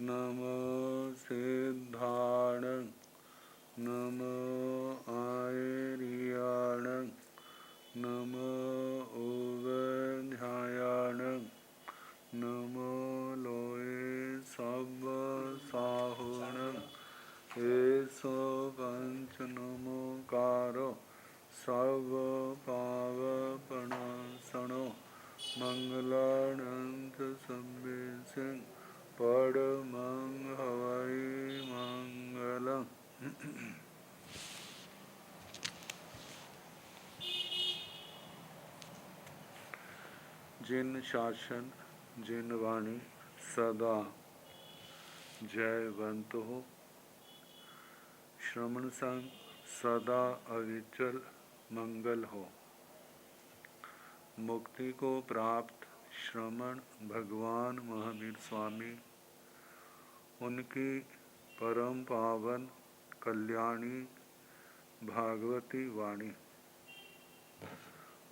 नमो सिद्धाण नमो आयर्याण नमो उवध्यायाण नमो लोये सब साहुण एसो पंच नमोकारो सर्व पावपणासनो मंगलानंत सभ्य सिंह परमं हवै मंगलम्। जिन शासन जिन वाणी सदा जयवंत हो, श्रवण संग सदा अविचल मंगल हो। मुक्ति को प्राप्त श्रमण भगवान महावीर स्वामी, उनकी परम पावन कल्याणी भागवती वाणी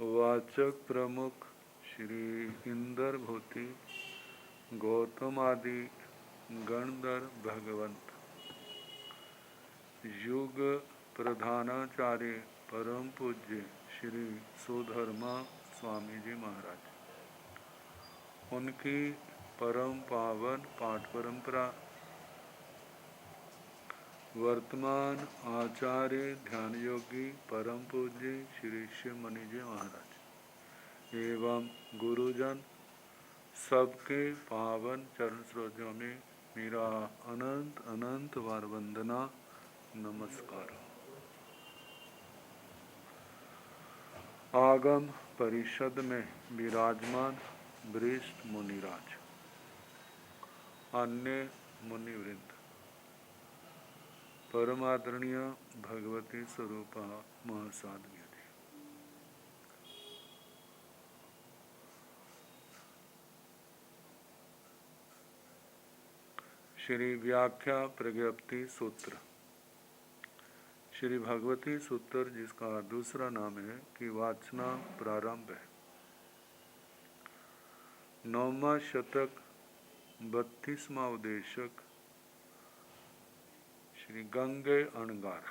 वाचक प्रमुख श्री इंदर भूति गौतम आदि गणधर भगवंत, युग प्रधानाचार्य परम पूज्य श्री सुधर्मा स्वामी जी महाराज, उनकी परम पावन पाठ परंपरा, वर्तमान आचार्य ध्यान योगी परम पूज्य श्री शिव मणि जी महाराज एवं गुरुजन सबके पावन चरण स्रोतों में मेरा अनंत अनंत बार वंदना नमस्कार। आगम परिषद में विराजमान वरिष्ठ मुनिराज, अन्य मुनिवृंद, परमादरणीय भगवती स्वरूपा महासाध्वी, श्री व्याख्या प्रज्ञप्ति सूत्र, श्री भगवती सूत्र जिसका दूसरा नाम है कि वाचना प्रारंभ है। 9वां शतक 32वां उदेशक श्री गंगे अणगार,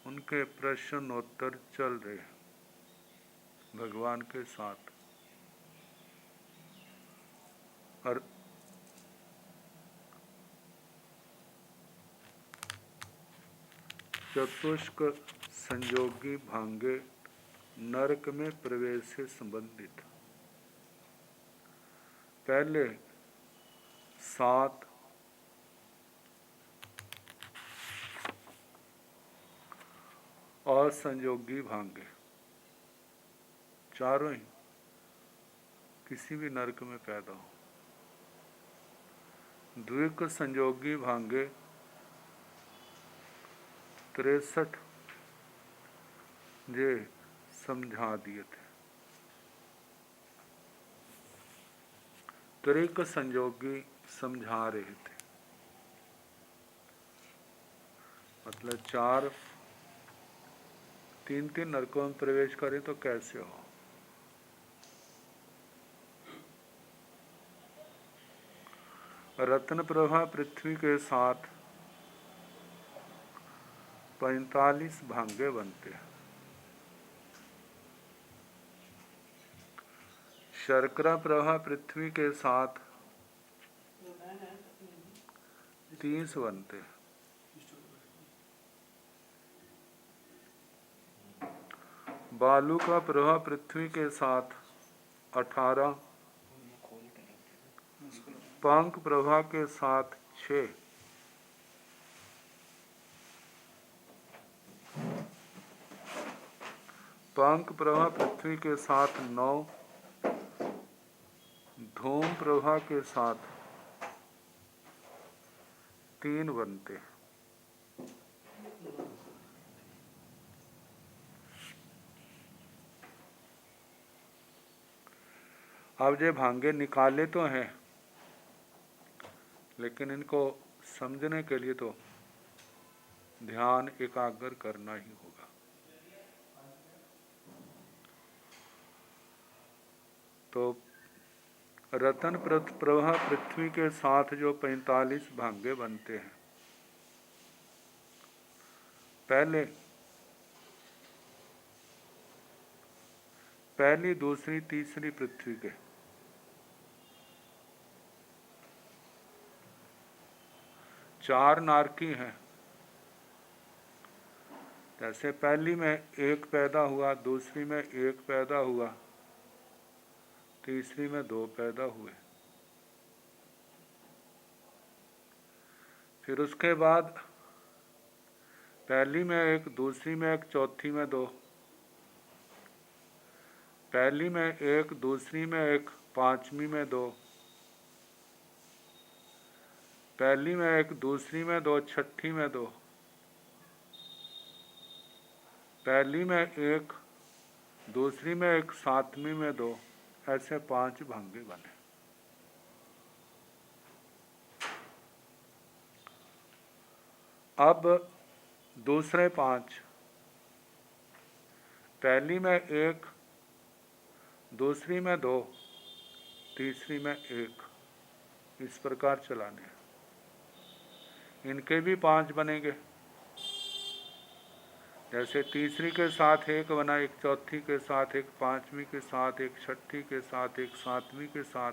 उनके प्रश्नोत्तर चल रहे भगवान के साथ। और चतुष्क संयोगी भांगे नरक में प्रवेश से संबंधित पहले 7 असंयोगी भांगे, चारों ही किसी भी नरक में पैदा हो। द्विक संयोगी भांगे 63 जे समझा दिए थे। त्रिक संयोगी समझा रहे थे, मतलब 3 नरकों में प्रवेश करे तो कैसे हो। रत्न प्रभा पृथ्वी के साथ 45 भांगे बनते हैं। शर्करा प्रभा पृथ्वी के साथ 30 बनते हैं। बालू का प्रभा पृथ्वी के साथ 18, पंख प्रभा के साथ 6, पंख प्रभा पृथ्वी के साथ 9, धूम प्रभा के साथ 3 बनते हैं। अब ये भांगे निकाले तो हैं, लेकिन इनको समझने के लिए तो ध्यान एकाग्र करना ही होगा। तो रतन प्रभा पृथ्वी के साथ जो 45 भांगे बनते हैं, पहली दूसरी तीसरी पृथ्वी के, चार नारकी हैं। जैसे पहली में एक पैदा हुआ, दूसरी में एक पैदा हुआ, तीसरी में 2 पैदा हुए। फिर उसके बाद पहली में एक, दूसरी में एक, चौथी में 2, पहली में एक, दूसरी में एक, पांचवी में 2, पहली में एक, दूसरी में 2, छठी में 2, पहली में एक, दूसरी में एक, सातवीं में 2, ऐसे 5 भांगे बने। अब दूसरे 5, पहली में 1, दूसरी में 2, तीसरी में 1, इस प्रकार चलाने। इनके भी 5 बनेंगे। जैसे तीसरी के साथ 1 बना, एक चौथी के साथ, एक पांचवी के साथ, एक छठी के साथ, एक सातवीं के साथ।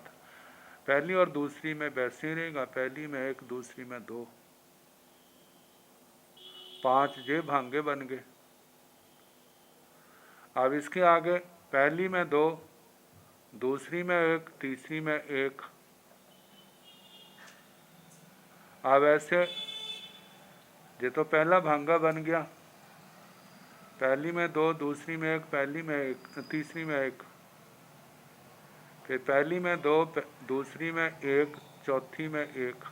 पहली और दूसरी में वैसे ही रहेगा, पहली में 1, दूसरी में 2, 5 जे भांगे बन गए। अब इसके आगे पहली में 2, दूसरी में 1, तीसरी में 1। अब ऐसे ये तो पहला भांगा बन गया, पहली में 2, दूसरी में 1, पहली में 1, तीसरी में 1, फिर पहली में 2, दूसरी में 1, चौथी में 1,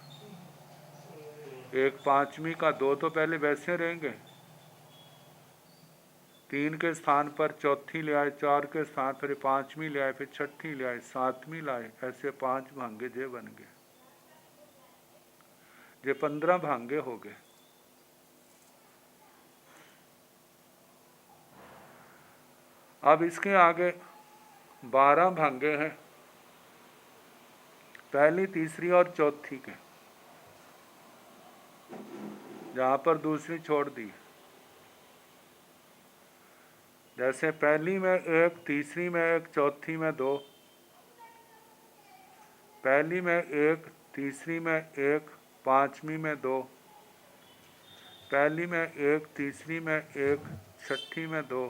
एक पांचवी का 2 तो पहले वैसे रहेंगे, 3 के स्थान पर चौथी ले आए, 4 के स्थान पर पांचवी ले आए, फिर छठी ले आए, सातवीं लाए, ऐसे 5 भांगे जे बन गए। ये 15 भांगे हो गए। अब इसके आगे 12 भांगे हैं, पहली, तीसरी और चौथी के, जहाँ पर दूसरी छोड़ दी। जैसे पहली में 1, तीसरी में 1, चौथी में 2, पहली में 1, तीसरी में 1, पांचवी में 2, पहली में 1, तीसरी में 1, छठी में 2,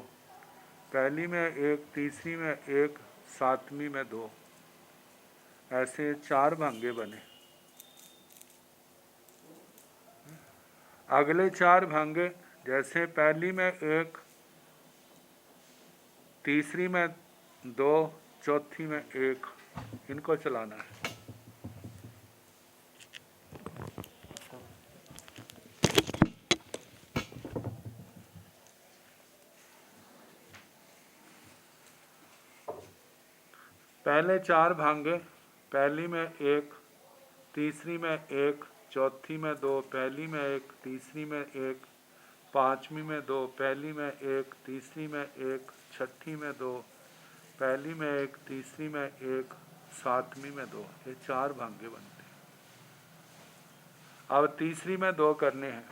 पहली में 1, तीसरी में 1, सातवीं में 2, ऐसे 4 भांगे बने। अगले 4 भांगे, जैसे पहली में 1, तीसरी में 2, चौथी में 1, इनको चलाना है। पहले 4 भांगे, पहली में 1, तीसरी में 1, चौथी में 2, पहली में 1, तीसरी में 1, पांचवी में 2, पहली में 1, तीसरी में 1, छठी में 2, पहली में 1, तीसरी में 1, सातवीं में 2, ये 4 भांगे बनते हैं। अब तीसरी में 2 करने हैं।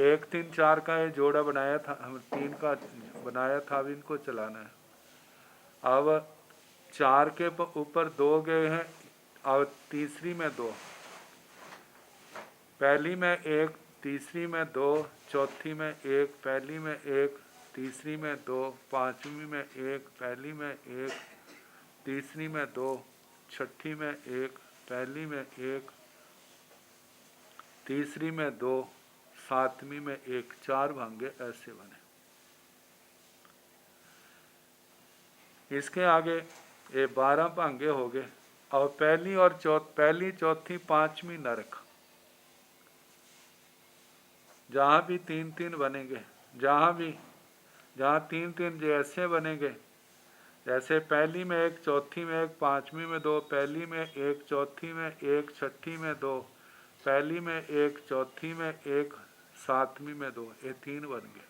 1, 3, 4 का ये जोड़ा बनाया था, हम 3 का बनाया था, अब इनको चलाना है। अब 4 के ऊपर 2 गए हैं, अब तीसरी में 2, पहली में 1, तीसरी में 2, चौथी में 1, पहली में 1, तीसरी में 2, पांचवी में 1, पहली में 1, तीसरी में 2, छठी में 1, पहली में 1, तीसरी में 2, सातवीं में 1, 4 भांगे ऐसे बने। इसके आगे ये 12 भांगे हो गए। और पहली, चौथी, पांचवी नरक, जहाँ भी 3-3 बनेंगे, जहाँ 3-3 जैसे बनेंगे, जैसे पहली में 1, चौथी में 1, पांचवी में 2, पहली में 1, चौथी में 1, छठी में 2, पहली में 1, चौथी में 1, सातवीं में 2, ये 3 बन गए,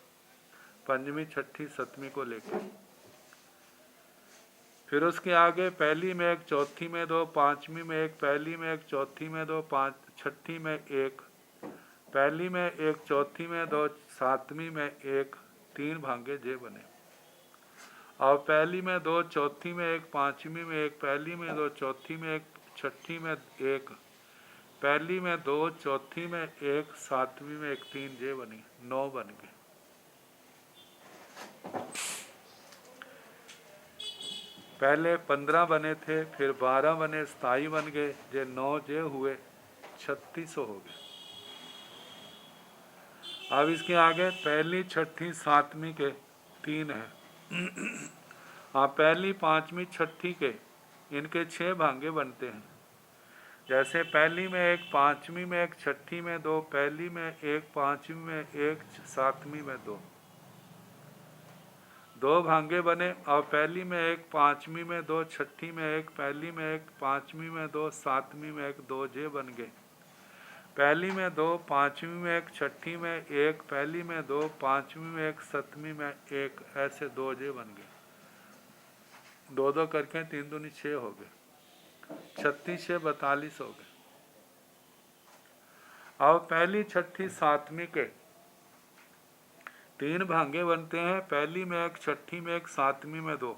पंचमी, छठी, सतवीं को लेकर। फिर उसके आगे पहली में एक, चौथी में दो, पांचवी में एक, पहली में एक, चौथी में दो, छठी में एक, पहली में एक, चौथी में दो, सातवीं में एक, 3 भांगे जे बने। और पहली में दो, चौथी में एक, पांचवी में एक, पहली में दो, चौथी में एक, छठी में एक, पहली में दो, चौथी में एक, सातवीं में एक, 3 जे बनी, 9 बन गए। पहले 15 बने थे, फिर 12 बने, स्थाई बन गए, जे 9 जे हुए 3600 हो गए। अब इसके आगे पहली, छठी, सातवीं के 3 है। हाँ, पहली, पांचवी, छठी के इनके 6 भांगे बनते हैं। जैसे पहली में एक, पांचवी में एक, छठी में 2, पहली में एक, पांचवी में एक, सातवीं में 2 भांगे बने। और पहली में एक, पांचवी में 2, छठी में एक, पहली में एक, पांचवी में 2, सातवीं में एक, 2 जे बन गए। पहली में 2, पांचवी में एक, छठी में एक, पहली में 2, पांचवी में एक, सतवीं में एक, ऐसे 2 जे बन गए। 2-2 करके 3 दूनी 6 हो गए, 36 6 42 हो गए। अब पहली, छठी, सातवीं के 3 भांगे बनते हैं। पहली में एक, छठी में एक, सातवीं में 2।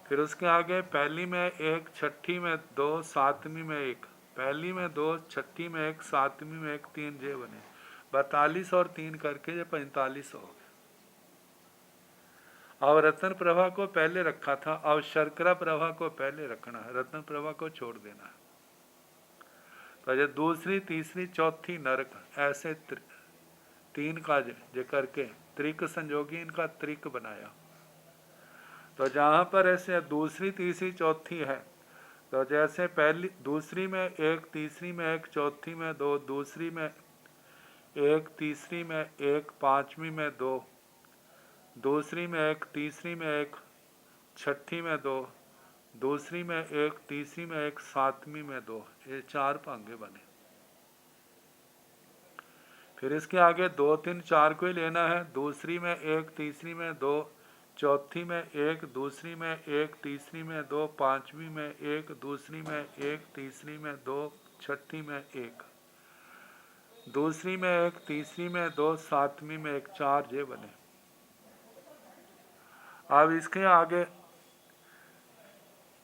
फिर उसके आगे पहली में एक, छठी में 2, सातवीं में एक, पहली में 2, छठी में एक, सातवीं में एक, 3 जे बने। 42 और 3 करके ये 45 हो गए। और रत्न प्रभा को पहले रखा था, और शर्करा प्रभा को पहले रखना है, रत्न प्रभा को छोड़ देना है। तो ये दूसरी, तीसरी, चौथी नरक, ऐसे 3 का जे करके त्रिक संजोगी इनका त्रिक बनाया। तो जहाँ पर ऐसे दूसरी, तीसरी, चौथी है, तो जैसे पहली, दूसरी में एक, तीसरी में एक, चौथी में 2, दूसरी में एक, तीसरी में एक, पांचवी में 2, दूसरी में एक, तीसरी में एक, छठी में 2, दूसरी में एक, तीसरी में एक, सातवीं में 2, ये 4 भांगे बने। फिर इसके आगे 2 3 4 को ही लेना है। दूसरी में एक, तीसरी में 2, चौथी में एक, दूसरी में एक, तीसरी में 2, पांचवी में एक, दूसरी में एक, तीसरी में 2, छठी में एक, दूसरी में एक, तीसरी में 2, सातवीं में एक, 4 जे बने। अब इसके आगे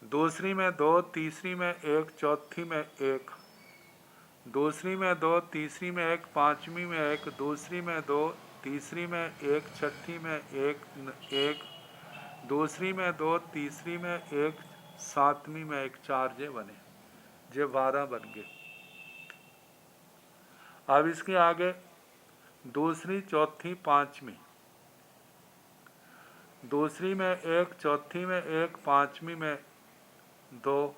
दूसरी में 2, तीसरी में एक, चौथी में एक, दूसरी में 2, तीसरी में एक, पांचवी में एक, दूसरी में 2, तीसरी में एक, छठी में एक, दूसरी में 2, तीसरी में एक, सातवीं में एक, 4 जे बने, जे 12 बन गए। अब इसके आगे दूसरी, चौथी, पांचवी, दूसरी में एक, चौथी में एक, पांचवी में 2,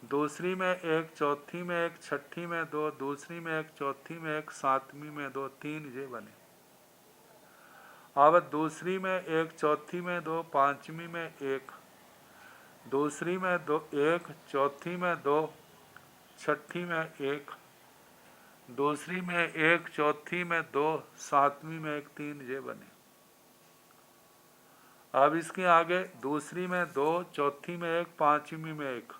दूसरी में एक, चौथी में एक, छठी में 2, दूसरी में एक, चौथी में एक, सातवीं में 2, 3 जे बने। अब दूसरी में एक, चौथी में 2, पांचवी में एक, दूसरी में 2 एक, चौथी में 2, छठी में एक, दूसरी में एक, चौथी में 2, सातवीं में एक, 3 जे बने। अब इसके आगे दूसरी में 2, चौथी में एक, पांचवी में एक,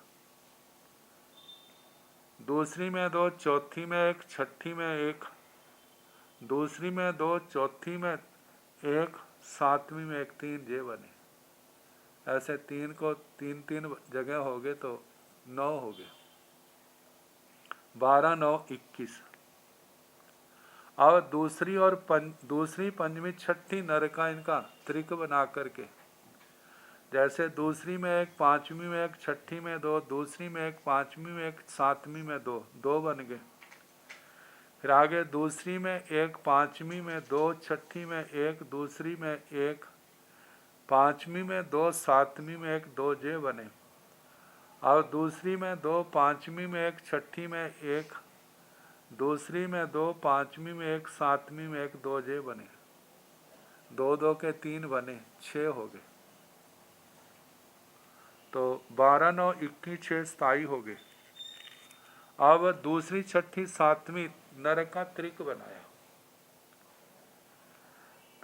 दूसरी में 2, चौथी में एक, छठी में एक, दूसरी में 2, चौथी में एक, सातवीं में एक, 3 जे बने। ऐसे 3 को 3 जगह हो गए तो 9 हो गए। 12 9 21। अब दूसरी और दूसरी, पंचमी, छठी नरका इनका त्रिक बना करके, जैसे दूसरी में एक, पांचवी में एक, छठी में 2, दूसरी में एक, पांचवी में एक, सातवीं में 2, 2 बन गए। फिर आगे दूसरी में एक, पांचवी में 2, छठी में एक, दूसरी में एक, पांचवी में 2, सातवीं में एक, 2 जे बने। और दूसरी में 2, पांचवी में एक, छठी में एक, दूसरी में 2, पांचवी में एक, सातवीं में एक, 2 जे बने। 2 2 के 3 बने, 6 हो गए। तो 12 9 21 6 स्थाई हो गए। अब दूसरी, छठी, सातवीं नरक का त्रिक बनाया।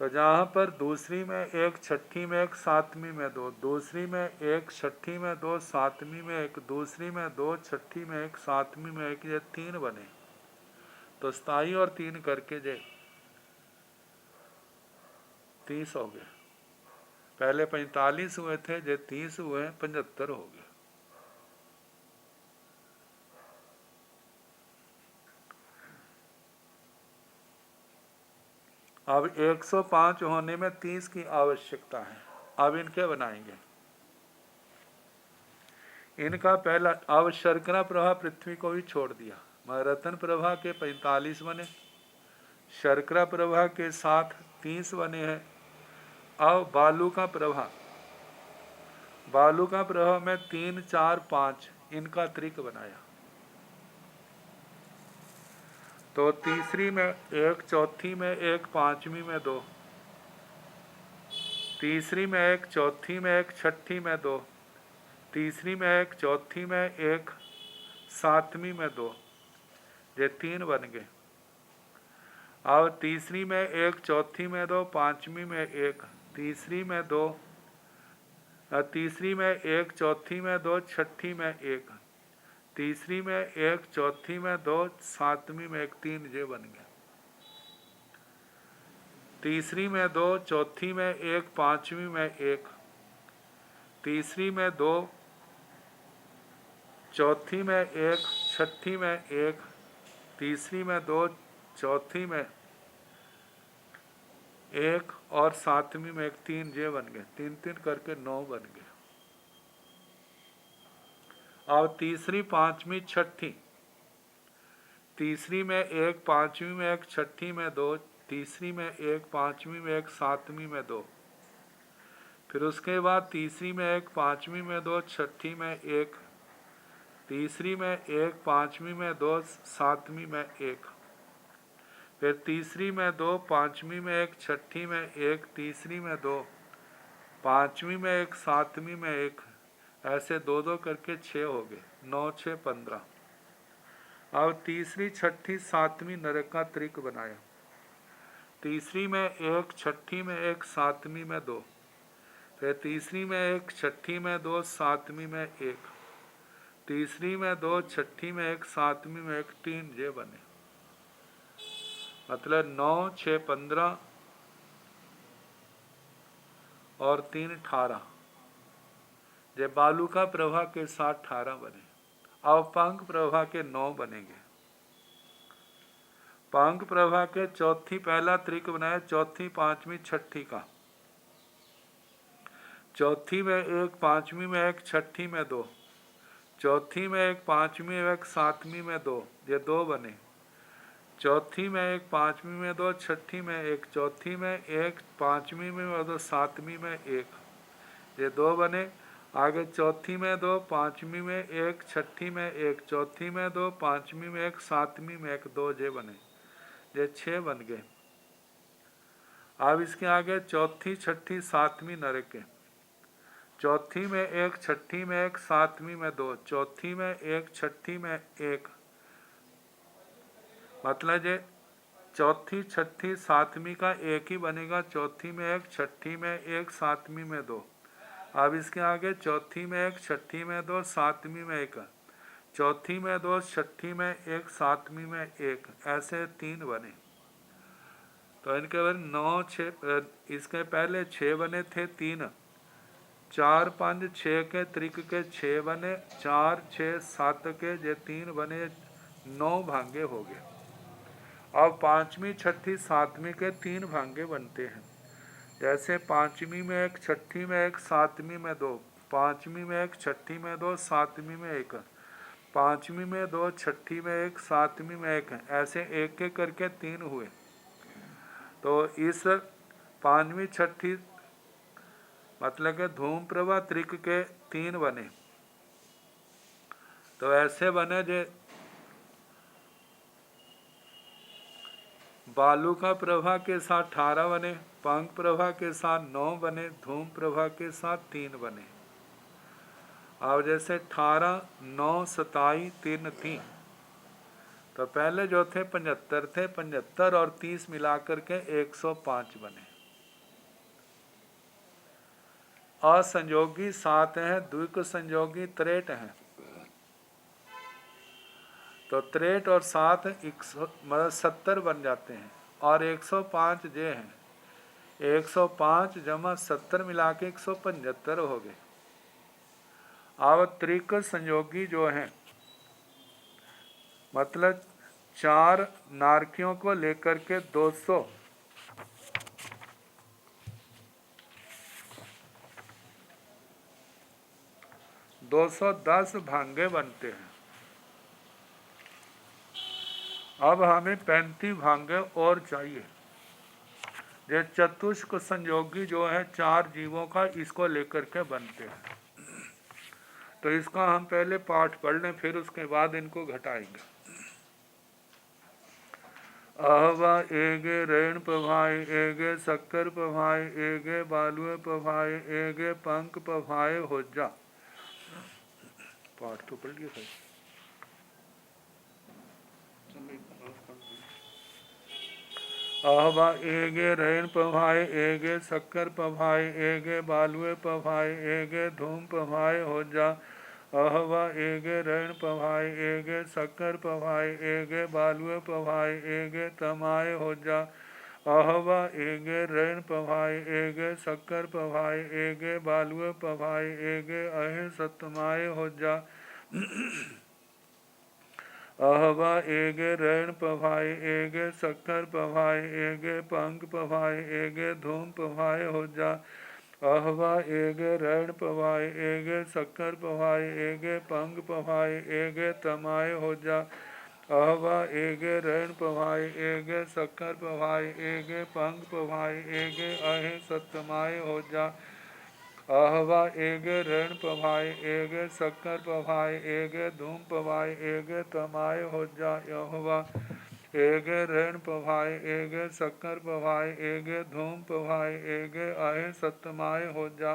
तो जहाँ पर दूसरी में एक, छठी में एक, सातवीं में दो, दूसरी में एक, छठी में दो, सातवीं में एक, दूसरी में दो, छठी में एक, सातवीं में एक, ये 3 बने। तो 27 और 3 करके जे 30 हो गए। पहले 45 हुए थे, जे 30 हुए, 75 हो गए। अब 105 होने में 30 की आवश्यकता है। अब इनके बनाएंगे। इनका पहला, अब शर्करा प्रभा पृथ्वी को भी छोड़ दिया। रतन प्रभा के 45 बने, शर्करा प्रभा के साथ 30 बने हैं। अब बालू का प्रभा, बालू का प्रभा में 3, 4, 5 इनका त्रिक बनाया। तो तीसरी में एक, चौथी में एक, पांचवी में दो, तीसरी में एक, चौथी में एक, छठी में दो, तीसरी में एक, चौथी में एक, सातवीं में दो, ये 3 बन गए। अब तीसरी में एक, चौथी में दो, पांचवी में एक, तीसरी में दो, तीसरी में एक, चौथी में दो, छठी में एक, तीसरी में एक, चौथी में दो, सातवीं में एक, 3 ये बन गए। तीसरी में दो, चौथी में एक, पांचवी में एक, तीसरी में दो, चौथी में एक, छठी में एक, तीसरी में दो, चौथी में एक और सातवीं में एक, 3 ये बन गए। 3 3 करके 9 बन गए। अब तीसरी, पांचवी, छठी, तीसरी में एक, पांचवी में एक, छठी में दो, तीसरी में एक, पांचवी में एक, सातवीं में दो, फिर उसके बाद तीसरी में एक, पांचवी में दो, छठी में एक, तीसरी में एक, पांचवी में दो, सातवीं में एक, फिर तीसरी में दो, पांचवी में एक, छठी में एक, तीसरी में दो, पांचवी में एक, सातवीं में एक, ऐसे 2 2 करके 6 हो गए। 9 6 15। अब तीसरी, छठी, सातवीं नरक का त्रिक बनाया। तीसरी में एक, छठी में एक, सातवीं में दो, फिर तीसरी में एक, छठी में दो, सातवीं में एक, तीसरी में दो, छठी में एक, सातवीं में एक, 3 ये बने। मतलब 9 6 15 और 3 18, ये बालू का प्रभा के साथ 18 बने। अब पंख प्रभा के 9 बनेंगे। पंख प्रभा के चौथी पहला त्रिक बनाया, चौथी, पांचवी, छठी का। चौथी में एक, पांचवी में एक, छठी में दो, चौथी में एक, पांचवी में एक, सातवीं में दो, ये 2 बने। चौथी में एक, पांचवी में दो, छठी में एक, चौथी में एक, पांचवी में दो, सातवीं में एक, ये 2 बने। आगे चौथी में दो, पांचवी में एक, छठी में एक, चौथी में दो, पांचवी में एक, सातवीं में एक, 2 ये बने। ये 6 बन गए। अब इसके आगे चौथी, छठी, सातवीं नरक के। चौथी में एक, छठी में एक, सातवीं में 2, चौथी में एक, छठी में एक, मतलब ये चौथी, छठी, सातवीं का एक ही बनेगा। चौथी में एक, छठी में एक, सातवीं में 2। अब इसके आगे चौथी में एक, छठी में 2, सातवीं में एक, चौथी में 2, छठी में एक, सातवीं में एक, ऐसे 3 बने। तो इनके बाद 9 6, इसके पहले 6 बने थे। 3 4 5 6 के त्रिक के 6 बने, 4 6 7 के ये 3 बने, 9 भांगे हो गए। अब पांचवी, छठी, सातवीं के 3 भांगे बनते हैं। जैसे पांचवी में एक, छठी में एक, सातवीं में 2, पांचवी में एक, छठी में 2, सातवीं में एक, पांचवी में 2, छठी में एक, सातवीं में एक, ऐसे एक एक करके 3 हुए। तो इस पांचवी, छठी मतलब के धूम प्रभा त्रिक के 3 बने। तो ऐसे बने जे बालू का प्रभा के साथ 18 बने, पंख प्रभा के साथ 9 बने, धूम प्रभा के साथ 3 बने। अब जैसे 18 9 27 3 3, तो पहले जो थे 75 थे, 75 और 30 मिलाकर के 105 बने। असंयोगी 7 हैं, द्विक संयोगी 63 हैं। तो 63 और 7 मतलब 70 बन जाते हैं। और 105 जे हैं, 105 जमा 70 मिला के 175 हो गए। अब त्रिक संयोगी जो हैं, मतलब 4 नारकियों को लेकर के 210 भांगे बनते हैं। अब हमें 35 भांगे और चाहिए। ये चतुष्क संयोगी जो है 4 जीवों का, इसको लेकर के बनते हैं। तो इसका हम पहले पाठ पढ़ लें, फिर उसके बाद इनको घटाएंगे। आहवा एगे रेण पभाए, एगे शक्कर पभाए, एगे बालुए पभाए, एगे पंख पभाए होजा। पाठ तो पढ़ लिया। आहवा एगे रेण पभाए, एगे शक्कर पभाए, एगे बालुए पभाए, एगे धूम पभाए होजा। आहवा एगे रेण पभाए, एगे शक्कर पभाए, एगे बालुए पभाए, एगे तमाए होजा। आहवा एगे रेण पभाए, एगे शक्कर पभाए, एगे बालुए पभाए, एगे अहे सतमाए होजा। आहवा एगे रेण पभाए, एगे शक्कर पभाए, एगे पंख पभाए, एगे धूम पभाए होजा। आहवा एगे रेण पभाए, एगे शक्कर पभाए, एगे पंख पभाए, एगे तमाए होजा। आहवा एगे रेण पभाए, एगे शक्कर पभाए, एगे पंख पभाए, एगे अहे सतमाए होजा। आहवा एगे रेण पभाए, एगे शक्कर पभाए, एगे धूम पभाए, एगे तमाए होजा। आहवा एगे रेण पभाए, एगे शक्कर पभाए, एगे धूम पभाए, एगे अहे सतमाए होजा।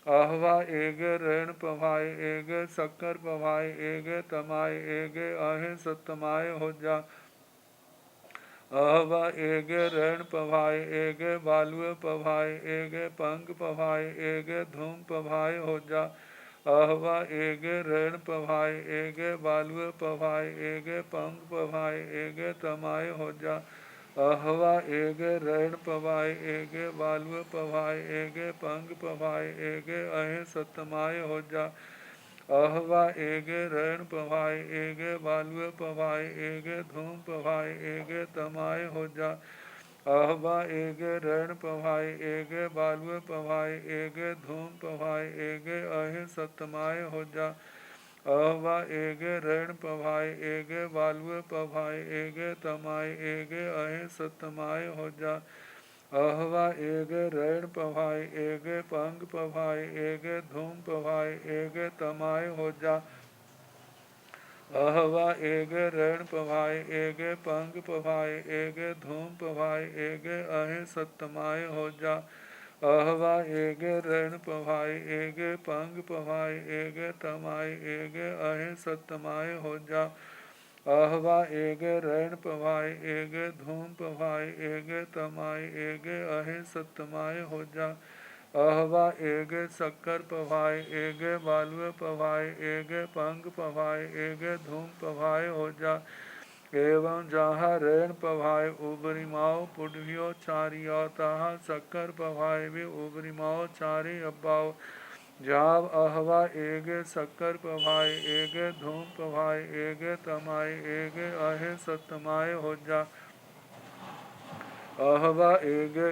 आहवा एगे रेण पभाए, एगे शक्कर पभाए, एगे तमाए, एगे अहे सतमाए होजा। आहवा एगे रेण पभाए, एगे बालुए पभाए, एगे पंख पभाए, एगे धूम पभाए होजा। आहवा एगे रेण पभाए, एगे बालुए पभाए, एगे पंख पभाए, एगे तमाए होजा। आहवा एगे रेण पभाए, एगे बालुए पभाए, एगे पंख पभाए, एगे अहे सतमाए होजा। आहवा एगे रेण पभाए, एगे बालुए पभाए, एगे धूम पभाए, एगे तमाए होजा। आहवा एगे रेण पभाए, एगे बालुए पभाए, एगे धूम पभाए, एगे अहे सतमाए होजा। आहवा एगे रेण पभाए, एगे बालुए पभाए, एगे तमाए, एगे अहे सतमाए होजा। आहवा एगे रेण पभाए, एगे पंख पभाए, एगे धूम पभाए, एगे तमाए होजा। आहवा एगे रेण पभाए, एगे पंख पभाए, एगे धूम पभाए, एगे अहे सतमाए होजा। आहवा एगे रेण पभाए, एगे पंख पभाए, एगे तमाए, एगे अहे सतमाए होजा। आहवा एगे रेण पभाए, एगे धूम पभाए, एगे तमाए, एगे अहे सतमाए होजा। आहवा एगे शक्कर पभाए, एगे बालुए पभाए, एगे पंख पभाए, एगे धूम पभाए होजा। एवं जहाँ रेण पभाए उबरी माओ पुडभियो चारियो, तहाँ शक्कर पभाए भी उबरी माओ चारी अब्बाओ। जाब आहवा एगे शक्कर पभाए, एगे धूम पभाए, एगे तमाए, एगे अहे सतमाए होजा। आहवा एगे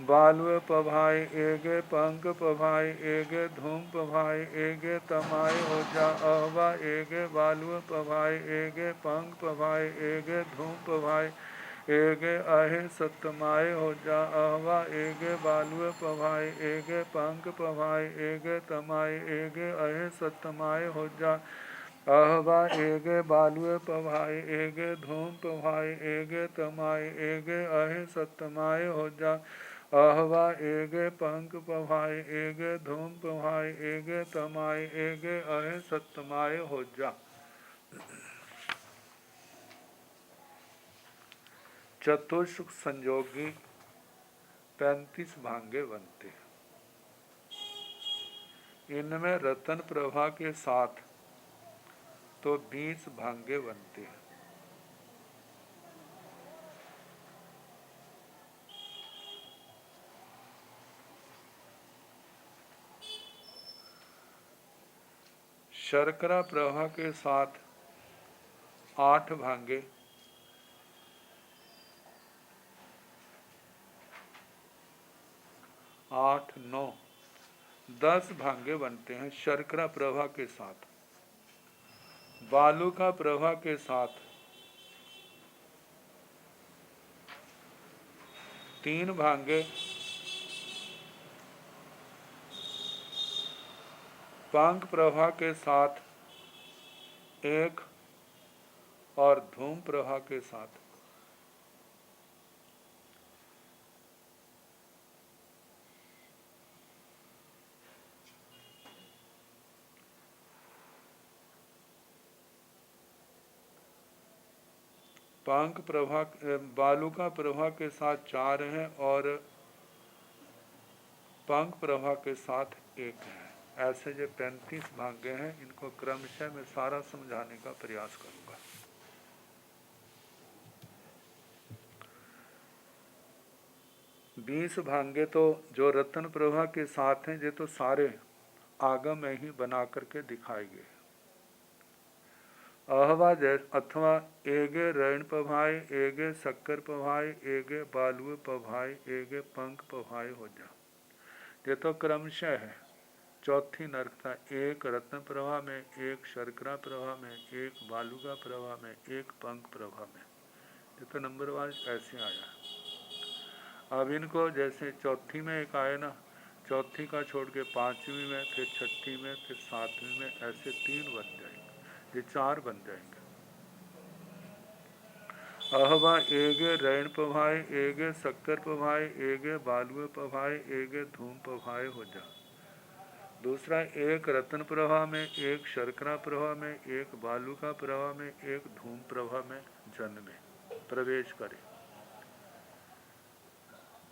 बालुए पभाए, एगे पंख पभाए, एगे धूम पभाए, एगे तमाए होजा। आहवा एगे बालुए पभाए, एगे पंख पभाए, एगे धूम पभाए, एगे अहे सतमाए होजा। आहवा एगे बालुए पभाए, एगे पंख पभाए, एगे तमाए, एगे अहे सतमाए होजा। आहवा एगे बालुए पभाए, एगे धूम पभाए, एगे तमाए, एगे अहे सतमाए होजा। आहवा एगे पंख पभाए, एगे धूम पभाए, एगे तमाए, एगे अहे सतमाए होजा। चतुष्क संयोगी 35 भांगे बनते हैं। इनमें रतन प्रभा के साथ तो 20 भांगे बनते हैं। शर्करा प्रभा के साथ 8 भांगे, 8, 9, 10 भांगे बनते हैं शर्करा प्रभा के साथ। बालूका प्रभा के साथ 3 भांगे, पंख प्रभा के साथ 1 और धूम प्रभा के साथ पंख प्रभा, बालूका प्रभा के साथ 4 हैं और पंख प्रभा के साथ 1 है। ऐसे जो 35 भांगे हैं, इनको क्रमशः मैं सारा समझाने का प्रयास करूंगा। बीस भांगे तो जो रतन प्रभा के साथ हैं, ये तो सारे आगम में ही बना करके दिखाए गए। अहवा अथवा एगे रण पभाए, एगे शक्कर पभाए, एगे बालुए पभाए, एगे पंख पभाए हो जा। ये तो क्रमशः है। चौथी नरकता, 1 रत्न प्रभा में, 1 शर्करा प्रभा में, 1 बालुका प्रभा में, 1 पंख प्रभा में। ये तो नंबर वाइज ऐसे आया। अब इनको जैसे चौथी में एक आए ना, चौथी का छोड़ के 5वीं में, फिर 6ठी में, फिर 7वीं में, ऐसे 3 बन जाएंगे, ये 4 बन जाएंगे। अहवा एगे रैन पभाए, एगे शक्कर पभाए, एगे बालुए पभाए, एगे धूम पभाए हो जा। दूसरा, 1 रत्न प्रभा में, 1 शर्करा प्रभा में, 1 बालुका प्रभा में, 1 धूम प्रभा में जन्मे, प्रवेश करे।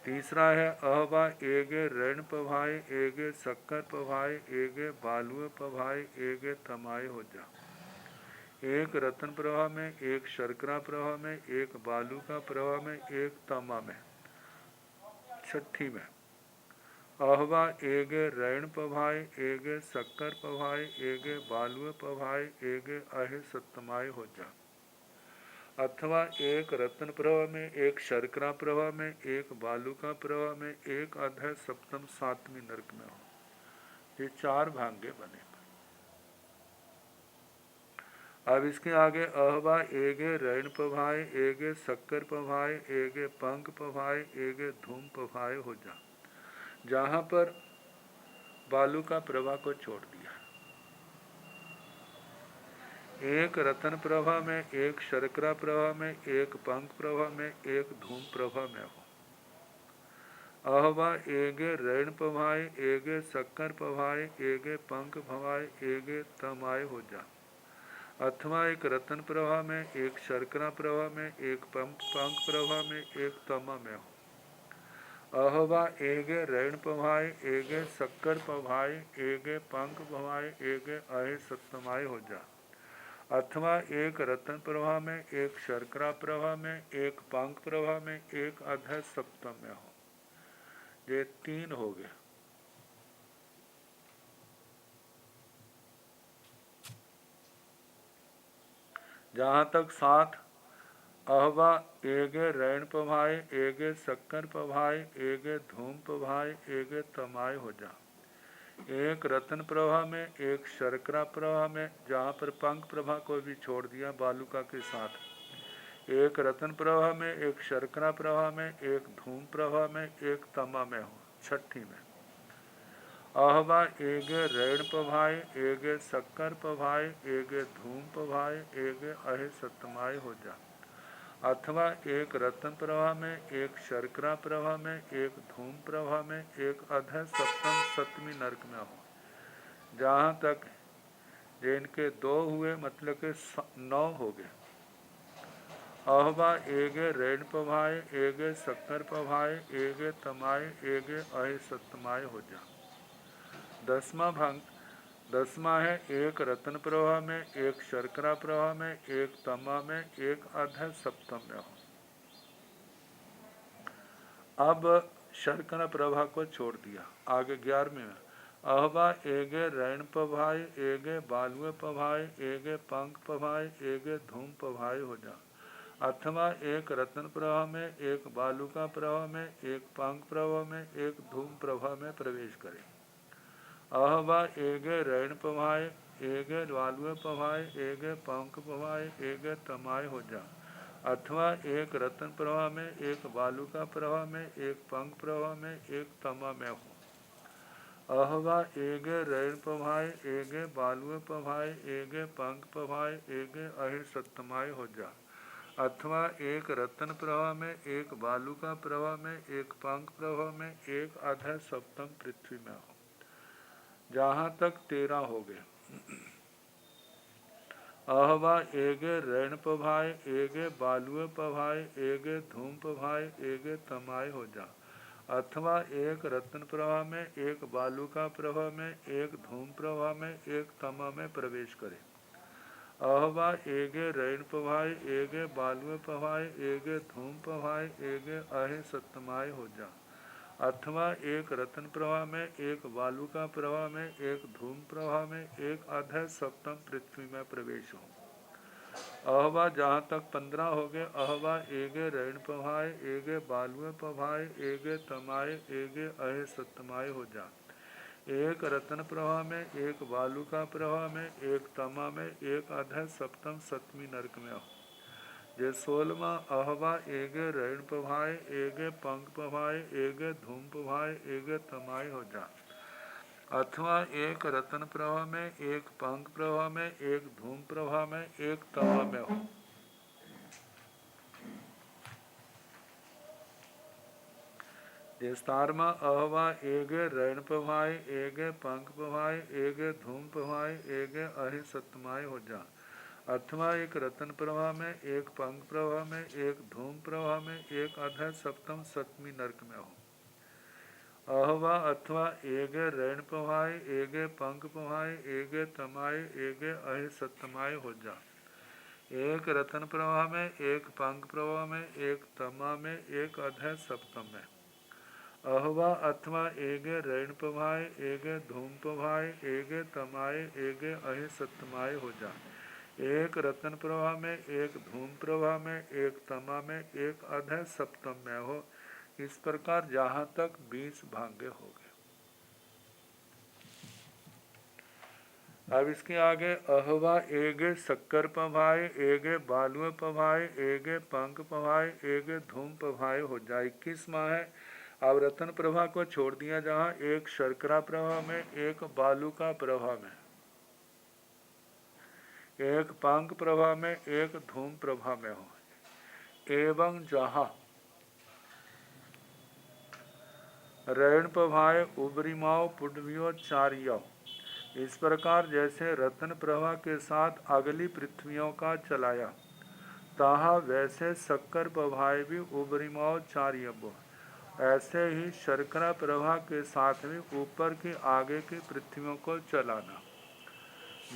तीसरा है अहवा एगे ऋण पभाए, एगे शक्कर पभाए, एगे बालुए पभाए, एगे तमाए हो जा। 1 रत्न प्रभा में, 1 शर्करा प्रभा में, 1 बालुका प्रभा में, 1 तमा में। 6ठी में अहवा एगे ऋण पभाए, एगे शक्कर पभाए, एगे बालुए पभाए, एगे अहे सत्तमाए हो जा। अथवा 1 रत्न प्रभा में, 1 शर्करा प्रभा में, 1 बालुका प्रभा में, 1 अधय सप्तम 7वीं नरक में हो। ये 4 भांगे बने। अब इसके आगे अहवा एगे ऋण पभाए, एगे शक्कर पभाए, एगे पंख पभाए, एगे धूम पभाए हो जा। जहाँ पर बालुका प्रभा को छोड़ दिया, 1 रतन प्रभा में, 1 शर्करा प्रभा में, 1 पंख प्रभा में, 1 धूम प्रभा में हो। अहवा एगे ऋण पभाए, एगे शक्कर पभाए, एगे पंख भवाए, एगे तमाए हो जा। अथवा 1 रतन प्रभा में, 1 शर्करा प्रभा में, 1 पंख प्रभा में, 1 तमा में हो। अहवा एगे ऋण पभाए, एगे शक्कर पभाए, एगे पंख भवाए, एगे अहे सत्तमाए हो जा। अथवा 1 रतन प्रभा में, 1 शर्करा प्रभा में, 1 पंख प्रभा में, 1 अधय सप्तम में हो। ये 3 हो गए। जहाँ तक 7 अहवा एगे ऋण पभाए, एगे शक्कर पभाए, एगे धूम पभाए, एगे तमाए हो जा। 1 रत्न प्रभा में, 1 शर्करा प्रभा में, जहाँ पर पंख प्रभा को भी छोड़ दिया बालुका के साथ। 1 रत्न प्रभा में, 1 शर्करा प्रभा में, 1 धूम प्रभा में, 1 तमा में हो। 6ठी में अहवा एगे ऋण पभाए, एगे शक्कर पभाए, एगे धूम पभाए, एगे अहे सत्तमाए हो जा। अथवा 1 रत्न प्रभा में, 1 शर्करा प्रभा में, 1 धूम प्रभा में, 1 अधय सप्तम 7वीं नरक में हो। जहाँ तक जिनके 2 हुए, मतलब के 9 हो गए। अहवा एगे ऋण पभाए, एगे शक्कर पभाए, एगे तमाए, एगे अहे सत्तमाए हो जा। 10वां है एक रत्न प्रवाह में, एक शर्करा प्रवाह में, एक तमा में, एक अध सप्तम में हो। अब शर्करा प्रवाह को छोड़ दिया। आगे 11वें में अहवा एगे रैण पभाय, एगे बालुए पभाय, एगे पंख पभाय, एगे धूम पभाय हो जा। अथवा एक रत्न प्रवाह में, एक बालुका प्रवाह में, एक पंख प्रवाह में, एक धूम प्रवाह में प्रवेश करे। अहवा एगे रैण पभाय, एगे बालुए पभाय, एगे पंख पभाय, एगे तमाय हो जा। अथवा एक रत्न प्रवाह में, एक बालुका प्रवाह में, एक पंख प्रवाह में, एक तमा में हो। अहवा एगे रैण पभाय, एगे बालुए पभाय, एगे पंख पभाय, एगे अहि सत्तमाय हो जा। अथवा एक रत्न प्रवाह में, एक बालुका प्रवाह में, एक पंख प्रवाह में, एक अध सप्तम पृथ्वी में हो। जहाँ तक 13 हो गए। अहवा एगे रैण पभाय, एगे बालुए पभाय, एगे धूम पभाय, एगे तमाय हो जा। अथवा एक रत्न प्रवाह में, एक बालुका प्रवाह में, एक धूम प्रवाह में, एक तमा में प्रवेश करे। अहवा एगे रैण पभाय, एगे बालुए पभाय, एगे धूम पभाय, एगे अहे सत्तमाय हो जा। अथवा एक रत्न प्रवाह में, एक बालुका प्रवाह में, एक धूम प्रवाह में, एक अध सप्तम पृथ्वी में प्रवेश हो। अहवा जहाँ तक 15 हो गए। अहवा एगे रैण पभाय, एगे बालुए पभाय, एगे तमाय, एगे अहे सत्तमाय हो जा। एक रत्न प्रवाह में, एक बालुका प्रवाह में, एक तमा में, एक अध सप्तम सतमी नरक में हो। जे 16वां अहवा एगे रैण पभाय, एगे पंख पभाय, एगे धूम पभाय, एगे तमाय हो जा। अथवा एक रत्न प्रवाह में, एक पंख प्रवाह में, एक धूम प्रवाह में, एक तमा में हो। ये 17वां अहवा एगे रैण पभाय, एगे पंख पभाय, एगे धूम पभाय, एगे अहि सत्तमाय हो जा। अथवा एक रत्न प्रवाह में, एक पंख प्रवाह में, एक धूम प्रवाह में, एक अध सप्तम सतमी नरक में हो। अहवा अथवा एगे रैण पभाय, एगे पंख पभाय, एगे तमाय, एगे अहि सत्तमाय हो जा। एक रत्न प्रवाह में, एक पंख प्रवाह में, एक तमा में, एक अध सप्तम में। अहवा अथवा एगे रैण पभाय, एगे धूम पभाय, एगे तमाय, एगे अहि सत्तमाय हो जा। एक रत्न प्रवाह में, एक धूम प्रवाह में, एक तमा में, एक अध सप्तम में हो। इस प्रकार जहाँ तक 20 भांगे हो गए। अब इसके आगे अहवा एगे शक्कर पभाय, एगे बालुए पभाय, एगे पंख पभाय, एगे धूम पभाय हो जाए। 21वां है। अब रत्न प्रभा को छोड़ दिया, जहाँ एक शर्करा प्रवाह में, एक बालुका प्रवाह में, एक पंख प्रवाह में, एक धूम प्रवाह में हो। एवं जहाँ रैण पभाय उबरिमाओ पुडवियो चारियो, इस प्रकार जैसे रत्न प्रवाह के साथ अगली पृथ्वियों का चलाया, ताहा वैसे शक्कर पभाय भी उबरिमाओ चारियबो, ऐसे ही शर्करा प्रवाह के साथ भी ऊपर की आगे की पृथ्वियों को चलाना।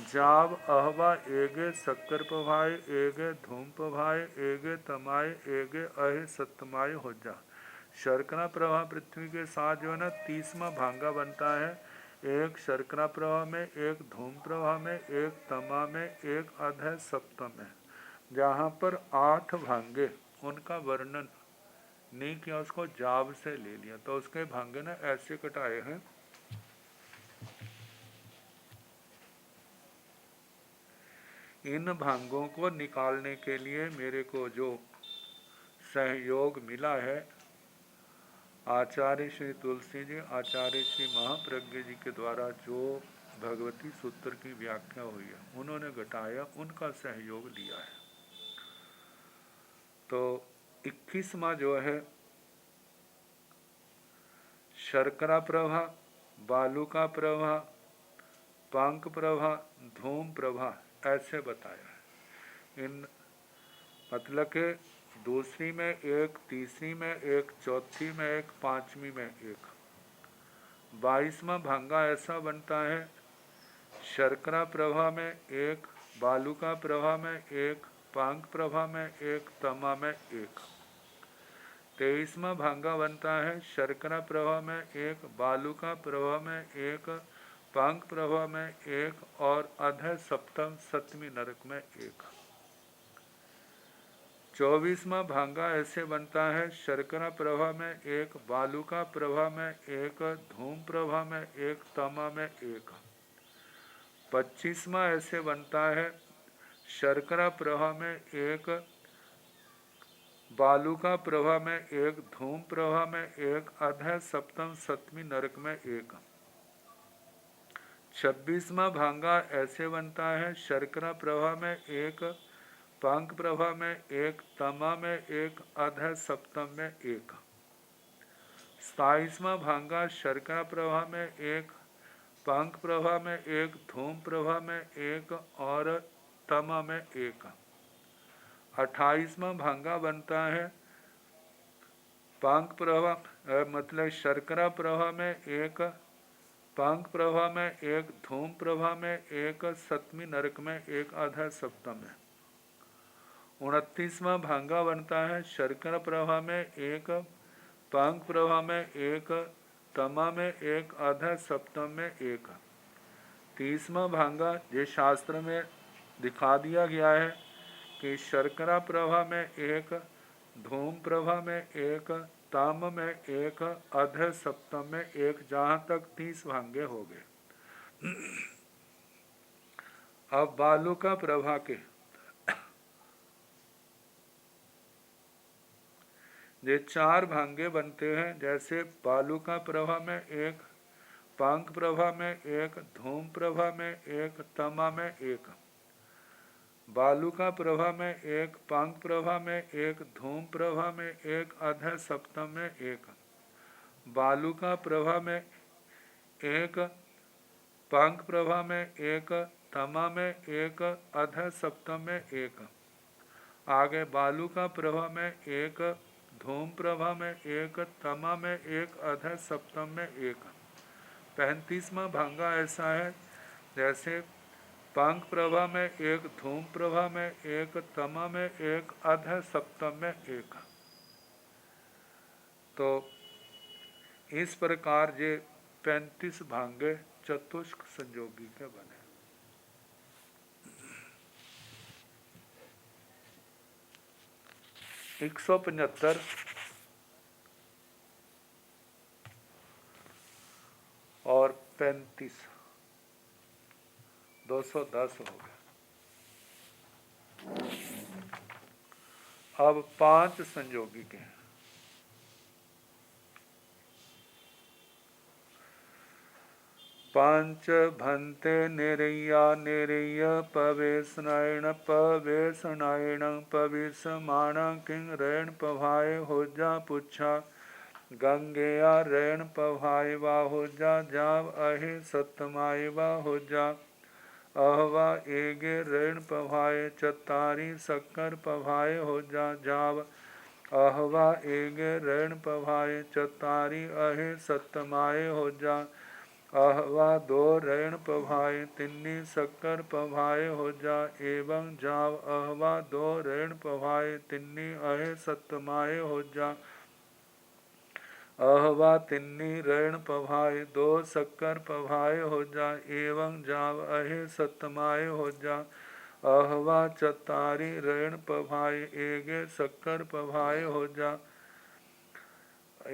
जाब अहवा एगे शक्कर पभाय, एगे धूम पभाय, एगे तमाय, एगे अहि सत्तमाय हो जा। शर्करा प्रवाह पृथ्वी के साथ जो है ना 30वां भांगा बनता है। एक शर्करा प्रवाह में, एक धूम प्रवाह में, एक तमा में, एक अध सप्तम में। जहाँ पर 8 भांगे, उनका वर्णन नहीं किया, उसको जाब से ले लिया। तो उसके भांगे ना ऐसे कटाए हैं। इन भांगों को निकालने के लिए मेरे को जो सहयोग मिला है, आचार्य श्री तुलसी जी, आचार्य श्री महाप्रज्ञ जी के द्वारा जो भगवती सूत्र की व्याख्या हुई है, उन्होंने घटाया, उनका सहयोग लिया है। तो 21वां जो है शर्करा प्रभा, बालुका प्रभा, पंख प्रभा, धूम प्रभा, ऐसे बताया है। इन मतलब के दूसरी में एक, तीसरी में एक, चौथी में एक, पांचवी में एक 22वां भांगा ऐसा बनता है, शर्करा प्रभा में 1, बालुका प्रभा में 1, पांक प्रभा में 1, तमा में 1। 23वां भांगा बनता है, शर्करा प्रभा में 1, बालुका प्रभा में 1, पांक प्रभा में 1 और अधः सप्तम सप्तमी नरक में 1। 24वां भांगा ऐसे बनता है, शर्करा प्रभा में 1, बालुका प्रभा में 1, धूम प्रभा में 1, तमा में 1। 25वां ऐसे बनता है, शर्करा प्रभा में 1, बालुका प्रभा में 1, धूम प्रभा में 1, अधः सप्तम सप्तमी नरक में 1। 26वां भांगा ऐसे बनता है, शर्करा प्रभा में 1, पांक प्रभा में 1, तमा में 1, अधः सप्तम में 1। 27वां भांगा शर्करा प्रभा में 1, पांक प्रभा में 1, धूम प्रभा में 1 और तमा में 1। 28वां भांगा बनता है, पांक प्रभा मतलब शर्करा प्रभा में 1, पांक प्रभा में 1, धूम प्रभा में 1, सप्तमी नरक में 1, अधः सप्तम में। 29वां भांगा बनता है, शर्करा प्रभा में 1, पांक प्रभा में 1, तमा में 1, अधः सप्तम में 1। 30वां भांगा ये शास्त्र में दिखा दिया गया है कि शर्करा प्रभा में 1, धूम प्रभा में 1, ताम में 1, अधः सप्तम में 1, जहाँ तक 30 भांगे हो गए। अब बालुका प्रभा के ये 4 भांगे बनते हैं, जैसे बालुका प्रभा में 1, पांक प्रभा में 1, धूम प्रभा में 1, तमा में 1। बालुका प्रभा में 1, पांक प्रभा में 1, धूम प्रभा में 1, अधः सप्तम में 1। बालुका प्रभा में 1, पांक प्रभा में 1, तमा में 1, अधः सप्तम में 1। आगे बालुका प्रभा में 1, धूम प्रभा में 1, तमा में 1, अधः सप्तम में 1। 35वां भांगा ऐसा है, जैसे पांक प्रभा में 1, धूम प्रभा में 1, तमा में 1, अधः सप्तम में 1। तो इस प्रकार ये 35 भांगे चतुष्क संयोगी के बने। 175 और 35 210 हो गए। अब 5 संयोगी के हैं। पंच भन्ते निरय्या निरय्य पवेशनायण पवेशनायण पविसमाण किंग रैण पभाय होजा पुच्छा गंगेया रैण पभाय वा होजा जाव अहे सतमाय वा होजा अहवा एगे रैण पभाय चतारी शक्कर पभाय होजा जाव अहवा एगे रैण पभाय चतारी अहे सतमाय होजा अहवा 2 रैण पभाए तिन्नी शक्कर पभाए हो जा एवं जाव अहवा 2 रैण पभाए तिन्नी अहे सतमाए हो जा अहवा तिन्नी रैण पभाए 2 शक्कर पभाए हो जा एवं जाव अहे सतमाए हो जा अहवा चतारी रैण पभाए एगे शक्कर पभाए हो जा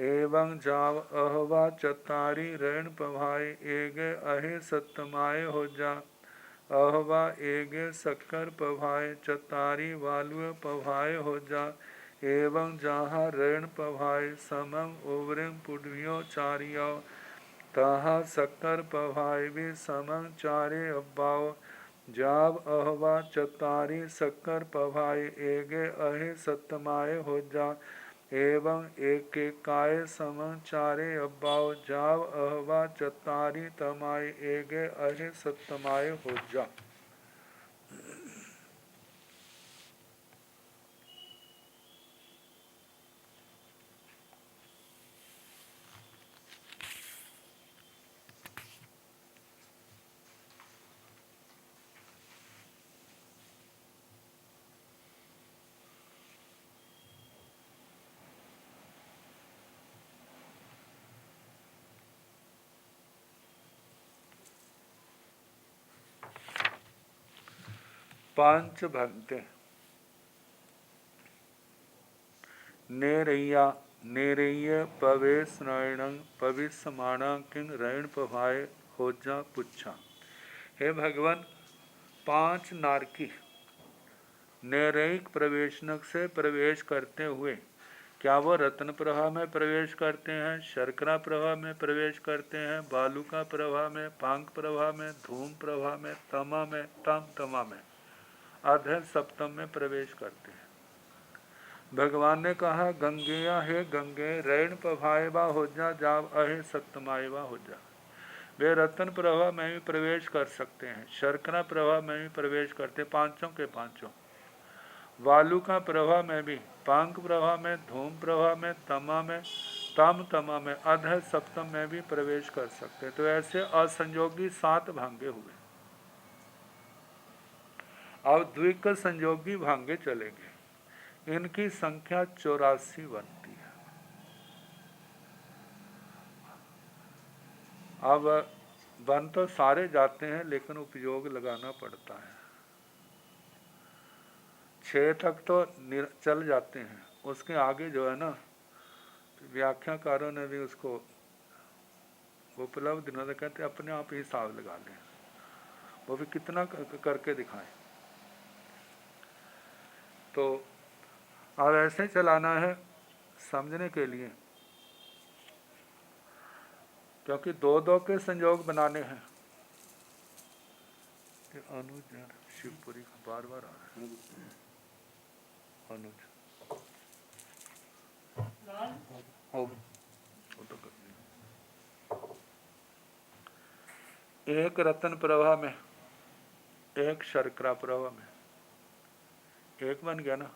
एवं जाव अहवा चतारी रैण पभाए एगे अहे सतमाए हो जा अहवा एगे शक्कर पभाए चतारी वालुए पभाए हो जा एवं जहाँ रैण पभाए समम उवरिम पुडवियो चारियो तहाँ शक्कर पभाए भी समम चारे अब्बाओ जाव अहवा चतारी शक्कर पभाए एगे अहे सतमाए हो जा एवं एक काय समं चारे अब्बाओ जाव अहवा चतारी तमाय एगे अहे सतमाय हो जा। पांच भंगते नेरैया नेरैय पवेश नारायण पविस्माणा किंग रैण पभाए होजा पुच्छा। हे भगवान, पांच नारकी नैरिक प्रवेशनक से प्रवेश करते हुए क्या वो रत्न प्रवाह में प्रवेश करते हैं, शर्करा प्रवाह में प्रवेश करते हैं, बालुका प्रवाह में, पांक प्रवाह में, धूम प्रवाह में, तमा में, तमा में, अध सप्तम में प्रवेश करते हैं। भगवान ने कहा, गंगेया हे गंगे रैण पभाएवा हो जा जाव अहे सप्तमाएवा हो जा। वे रत्न प्रवाह में भी प्रवेश कर सकते हैं, शर्करा प्रवाह में भी प्रवेश करते, पांचों के पांचों, वालुका प्रवाह में भी, पांक प्रवाह में, धूम प्रवाह में, तमा में, तमा में, अध सप्तम में भी प्रवेश कर सकते। तो ऐसे असंयोगी 7 भांगे हुए। अब द्विक संयोगी भांगे चलेंगे। इनकी संख्या 84 बनती है। अब बन तो सारे जाते हैं, लेकिन उपयोग लगाना पड़ता है। 6 तक तो चल जाते हैं, उसके आगे जो है ना, व्याख्याकारों ने भी उसको उपलब्ध न कहते अपने आप ही हिसाब लगा लें, वो भी कितना करके दिखाएं। तो अब ऐसे चलाना है समझने के लिए, क्योंकि 2-2 के संयोग बनाने हैं। अनुज शिवपुरी का बार बार आ रहा है। अनुज हो तो एक रतन प्रवाह में, एक शर्करा प्रवाह में, एक बन गया ना।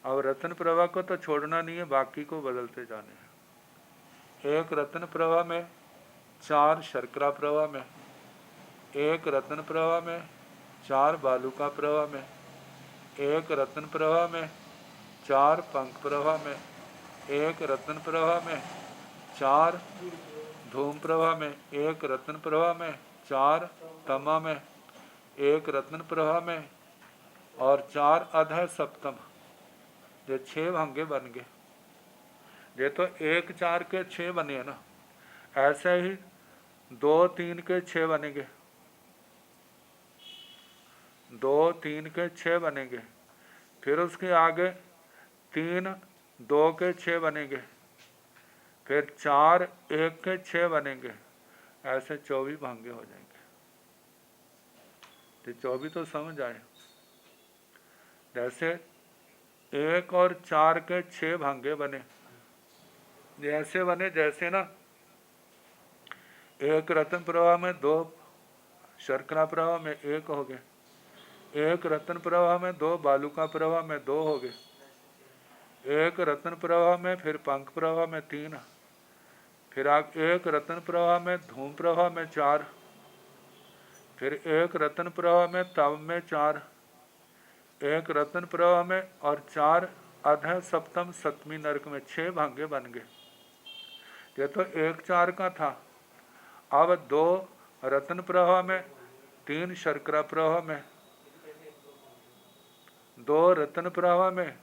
अब रतन प्रवाह को तो छोड़ना नहीं है, बाकी को बदलते जाने हैं। एक रतन प्रवाह में, 4 शर्करा प्रवाह में, एक रतन प्रवाह में, 4 बालुका प्रवाह में, एक रतन प्रवाह में, 4 पंख प्रवाह में, एक रतन प्रवाह में, 4 धूम प्रवाह में, एक रतन प्रवाह में, 4 तमा में, एक रत्न प्रवाह में और 4 अध सप्तम। जो 6 भंगे बन गए। ये तो 1 4 के 6 बने ना, ऐसे ही 2 3 के 6 बनेंगे, 2 3 के 6 बनेंगे, फिर उसके आगे 3 2 के 6 बनेंगे, फिर 4 1 के 6 बनेंगे, ऐसे 24 भंगे हो जाएंगे। तो 24 तो समझ आए। जैसे 1 और 4 के 6 भंगे बने, जैसे बने जैसे ना, एक रतन प्रवाह में 2 शर्करा प्रवाह में 1 हो गए, एक रतन प्रवाह में 2 बालुका प्रवाह में 2 हो गए, एक रतन प्रवाह में फिर पंख प्रवाह में 3, फिर एक रतन प्रवाह में धूम प्रवाह में 4, फिर एक रतन प्रवाह में तव में 4, एक रतन प्रवाह में और 4 अध सप्तम सप्तमी नरक में 6 भांगे बन गए। ये तो 1 4 का था। अब 2 रतन प्रवाह में, 3 शर्करा प्रवाह में, 2 रतन प्रवाह में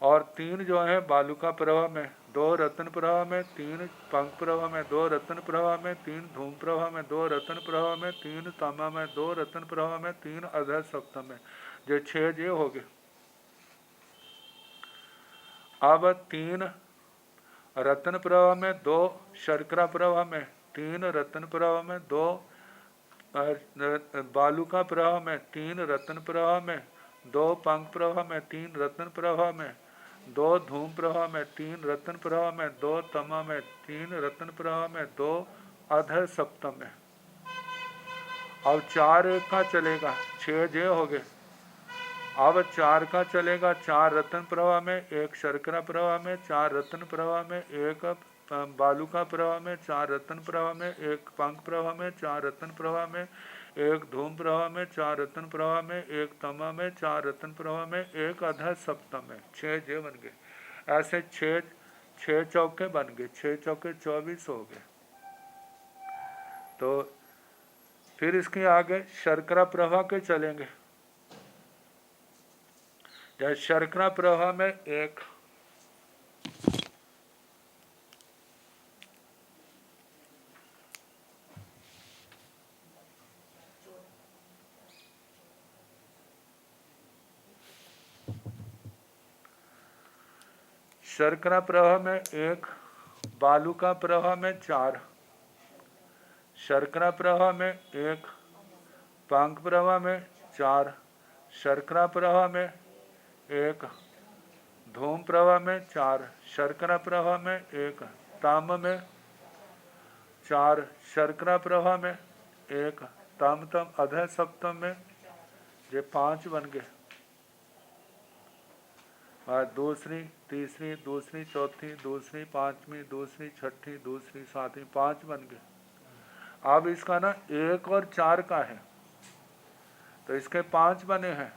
और 3 जो है बालुका प्रवाह में, 2 रतन प्रवाह में, 3 पंख प्रवाह में, 2 रतन प्रवाह में, 3 धूम प्रवाह में, 2 रतन प्रवाह में, 3 तमा में, 2 रतन प्रवाह में, 3 अध सप्तम में, जो 6 जे हो गए। अब 3 रतन प्रवाह में, 2 शर्करा प्रवाह में, 3 रतन प्रवाह में, 2 बालुका प्रवाह में, 3 रतन प्रवाह में, 2 पंख प्रवाह में, 3 रतन प्रवाह में, 2 धूम प्रवाह में, 3 रतन प्रवाह में, 2 तमा में, 3 रतन प्रवाह में, 2 अध सप्तम में। अब 4 1 का चलेगा, 6 जे हो गए। अब 4 का चलेगा, 4 रतन प्रवाह में, 1 शर्करा प्रवाह में, 4 रतन प्रवाह में, 1 बालुका प्रवाह में, 4 रतन प्रवाह में, 1 पंख प्रवाह में, 4 रतन प्रवाह में, 1 धूम प्रवाह में, 4 रतन प्रवाह में, 1 तमा में, 4 रतन प्रवाह में, 1 अध सप्तम में, 6 जे बन गए। ऐसे 6 चौके बन गए, 6 चौके 24 हो गए। तो फिर इसके आगे शर्करा प्रवाह के चलेंगे। जैसे शर्करा प्रवाह में एक, शर्करा प्रवाह में एक, बालू का प्रवाह में 4, शर्करा प्रवाह में एक, पांक प्रवाह में 4, शर्करा प्रवाह में एक, धूम प्रवाह में 4, शर्करा प्रवाह में एक, ताम में 4, शर्करा प्रवाह में एक, ताम तम अधः सप्तम में ये 5 बन गए। और दूसरी, तीसरी, दूसरी, चौथी, दूसरी, पांचवी, दूसरी, छठी, दूसरी, सातवीं, 5 बन गए। अब इसका ना 1 और 4 का है, तो इसके 5 बने हैं,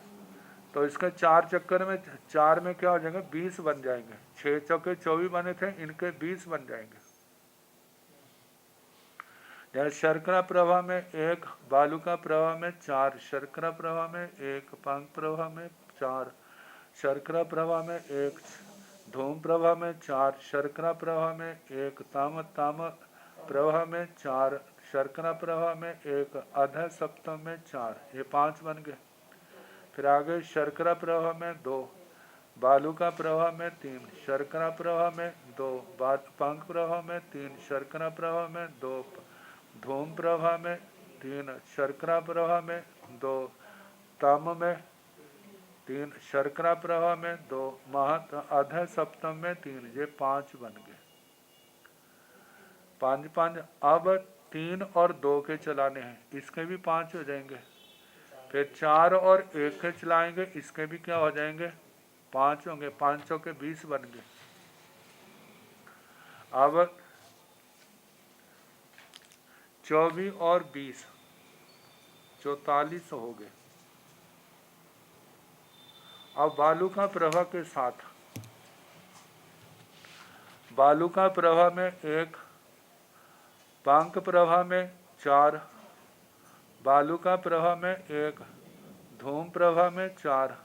तो इसके 4 चक्कर में 4 में क्या हो जाएंगे, 20 बन जाएंगे। 6 चौके 24 बने थे, इनके 20 बन जाएंगे। जैसे शर्करा प्रवाह में एक, बालू का प्रवाह में 4, शर्करा प्रवाह में एक, पांक प्रवाह में 4, शर्करा प्रवाह में एक, धूम प्रवाह में 4, शर्करा प्रवाह में एक, ताम प्रवाह में 4, शर्करा प्रवाह में एक, अधः सप्तम में 4, ये 5 बन गए। फिर आगे शर्करा प्रवाह में 2, बालू का प्रवाह में 3, शर्करा प्रवाह में 2, पांक प्रवाह में 3, शर्करा प्रवाह में 2, धूम प्रवाह में 3, शर्करा प्रवाह में 2, ताम में 3, शर्करा प्रवाह में 2, महत अधः सप्तम में 3, ये 5 बन गए। 5 5। अब 3 और 2 के चलाने हैं, इसके भी 5 हो जाएंगे। फिर 4 और 1 के चलाएंगे, इसके भी क्या हो जाएंगे, 5 होंगे। 5 के 20 बन गए। अब 24 और 20 44 हो गए। अब बालू का प्रवाह के साथ, बालू का प्रवाह में एक, पांक प्रवाह में 4, बालू का प्रवाह में एक, धूम प्रवाह में 4,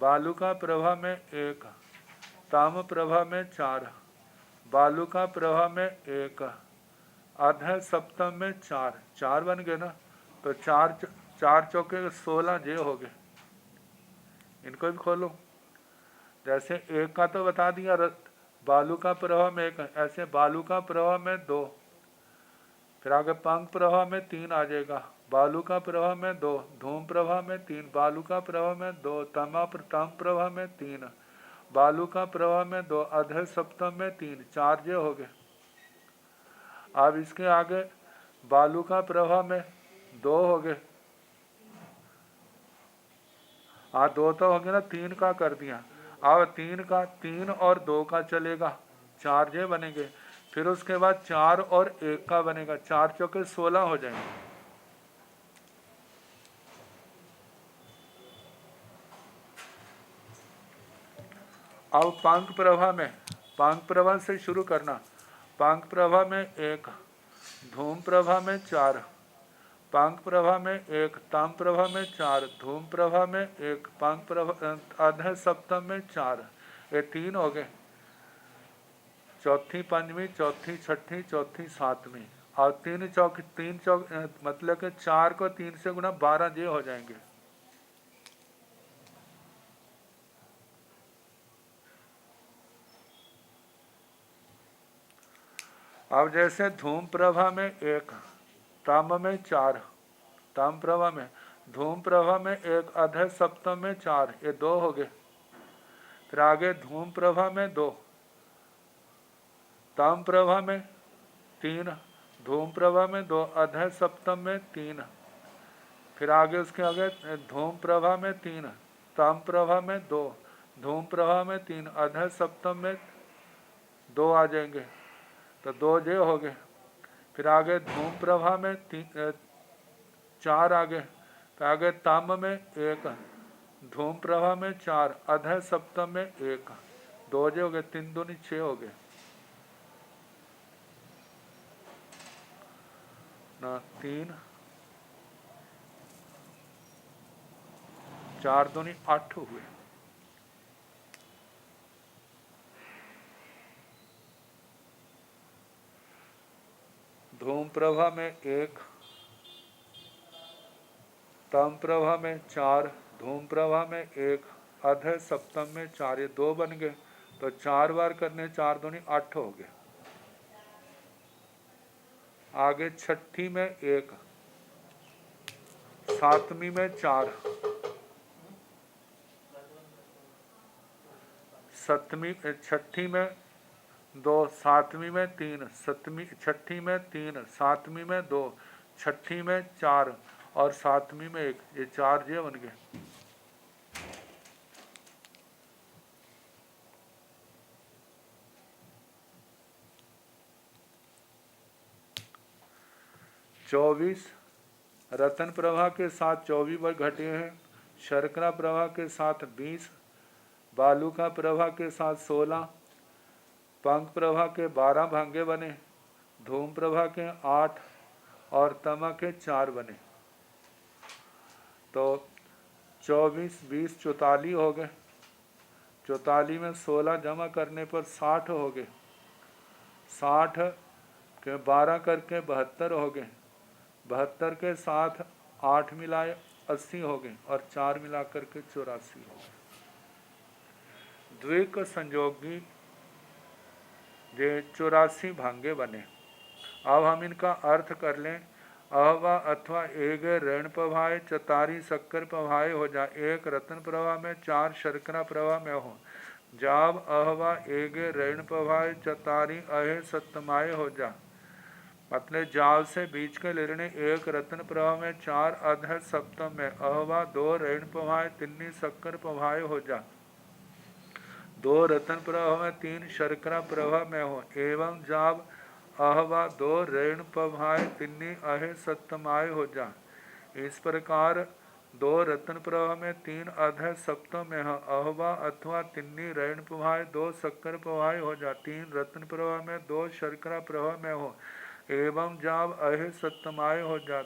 बालू का प्रवाह में एक, ताम प्रवाह में 4, बालू का प्रवाह में एक, अधः सप्तम में 4, 4 बन गए ना। तो 4 चौके 16 जे हो गए। इनको भी खोलो। जैसे एक का तो बता दिया, बालू का प्रवाह में एक, ऐसे बालू का प्रवाह में 2, फिर आगे पांक प्रवाह में 3 आ जाएगा, बालू का प्रवाह में 2, धूम प्रवाह में 3, बालू का प्रवाह में 2, ताम प्रवाह में 3, बालू का प्रवाह में 2, अधः सप्तम में 3, 4 जे हो गए। अब इसके आगे बालू का प्रवाह में 2 हो गए। 2 तो हो गए ना, 3 का कर दिया। अब 3 और 2 का चलेगा, 4 जे बनेंगे। फिर उसके बाद 4 और 1 का बनेगा, 4 चौके 16 हो जाएंगे। अब पांक प्रवाह में, पांक प्रवाह से शुरू करना। पांक प्रवाह में एक, धूम प्रवाह में 4, पांक प्रवाह में एक, ताम प्रवाह में 4, धूम प्रवाह में एक, पांक प्रवाह अधः सप्तम में 4, ये 3 हो गए। चौथी पंचमी, चौथी छठी, चौथी सातवीं, और 3 चौक मतलब कि 4 को 3 से गुना 12 जे हो जाएंगे। अब जैसे धूम प्रवाह में एक, ताम में 4, ताम प्रवाह में, धूम प्रवाह में एक, अधः सप्तम में 4, ये 2 हो गए। फिर आगे धूम प्रवाह में 2, ताम प्रवाह में 3, धूम प्रवाह में 2, अधः सप्तम में 3, फिर आगे उसके आगे धूम प्रवाह में 3, ताम प्रवाह में 2, धूम प्रवाह में 3, अधः सप्तम में 2 आ जाएंगे, तो 2 जे हो गए। फिर आगे धूम प्रवाह में 4 आगे, तो आगे ताम में 1, धूम प्रवाह में 4, अधः सप्तम में 1, 2 जे हो गए। 3 दूनी 6 हो गए ना, 3 4 दूनी 8 हुए। धूम प्रभा में 1, तम प्रभा में 4, धूम प्रभा में 1, अध सप्तम में 4, ये 2 बन गए। तो 4 बार करने, 4 दूनी 8 हो गए। आगे छठी में 1, सातवीं में 4, सतवीं छठी में 2, सातवीं में 3, छठी में 3, सातवीं में 2, छठी में 4 और सातवीं में 1, ये 4 जे बन गए। चौबीस रतन प्रभा के साथ 24 घटे हैं। शर्करा प्रभा के साथ 20, बालूका प्रभा के साथ 16, पंख प्रभा के 12 भांगे बने, धूम प्रभा के 8 और तमा के 4 बने। तो 24, 20, 44 हो गए। 44 में 16 जमा करने पर 60 हो गए। 60 के 12 करके 72 हो गए। 72 के साथ 8 मिलाए 80 हो गए और 4 मिला करके 84 हो गए। द्विक संयोगी जे 84 भांगे बने। अब हम इनका अर्थ कर लें। अहवा अथवा एक ऋण प्रभाए 44 शक्कर प्रभाए हो जा, 1 रतन प्रभा में 4 शर्करा प्रभा में हो। जाब अहवा एक ऋण प्रभाए 44 अहे सत्तमाए हो जा, मतलब जाव से बीच के लेने 1 रतन प्रभा में 4 अध सप्तम में अहवा 2 ऋण प्रभाए 3 शक्कर प्रभाए हो जा, 2 रतन प्रभा में 3 शर्करा प्रभा में हो। एवं जाब अहवा 2 ऋण प्रभाए 3 अहे सप्तमाय हो जा। इस प्रकार 2 रतन प्रभा में 3 अध सप्तम में हो। अहवा अथवा 3 ऋण प्रभाए 2 शक्कर प्रभाए हो जा, 3 रतन प्रभा में 2 शर्करा प्रभा में हो। एवं जाब अहे सप्तमाय हो जा,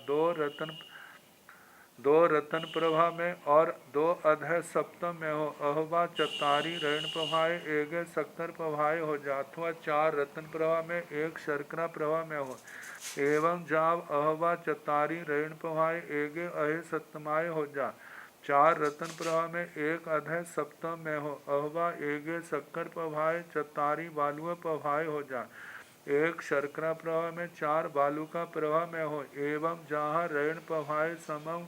2 रतन प्रभा में और 2 अध सप्तम में हो। अहवा 44 ऋण प्रभाए 1 शक्कर प्रभाए हो जा, अथवा 4 रतन प्रभा में 1 शर्करा प्रभा में हो। एवं जाब अहवा 44 ऋण प्रभाए 1 अहे सप्तमाय हो जा, 4 रतन प्रभा में 1 अध सप्तम में हो। अहवा 1 शक्कर प्रभाए 44 बालुआ प्रभाए हो जा, 1 शर्करा प्रभा में 4 बालुका प्रभा में हो। एवं जहाँ ऋण प्रभाए समम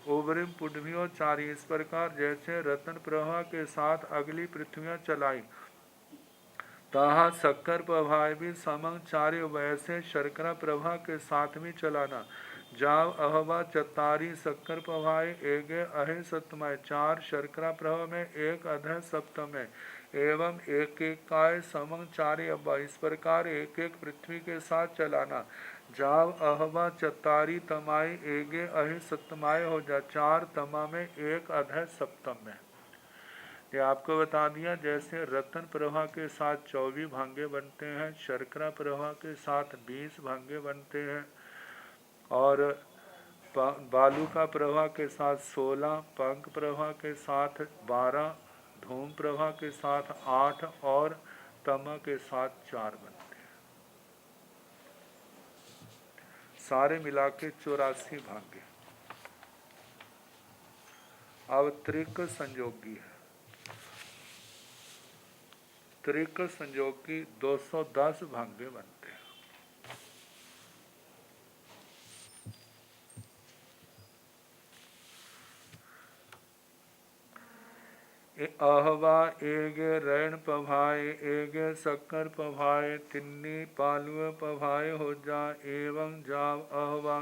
उबरिम पुडमियों 4। इस प्रकार जैसे रतन प्रभा के साथ अगली पृथ्वियां चलाई, तहा शक्कर प्रभाए भी समंग 4, वैसे शर्करा प्रभा के साथ भी चलाना। जाव अहवा 44 शक्कर प्रभाए 1 अहे सप्तमाय, 4 शर्करा प्रभा में 1 अध सप्तम में, एवं 1 काय समंग 4 अब्बा। इस प्रकार 1 पृथ्वी के साथ चलाना। जाव अहवा 44 तमाई 1 अहे सप्तमाय हो जा, 4 तमा में 1 अध सप्तम में। ये आपको बता दिया जैसे रतन प्रभा के साथ 24 भांगे बनते हैं, शर्करा प्रभा के साथ 20 भांगे बनते हैं और बालूका प्रभा के साथ 16, पंख प्रभा के साथ 12, धूम प्रभा के साथ 8 और तमा के साथ 4 बनते हैं। सारे मिला के 84 भाग्य। अब त्रिक संयोगी है। त्रिक संयोगी 210 भाग्य बनते हैं। अहवा 1 ऋण प्रभाए 1 शक्कर प्रभाए 3 पालुए प्रभाए हो जा। एवं जाव अहवा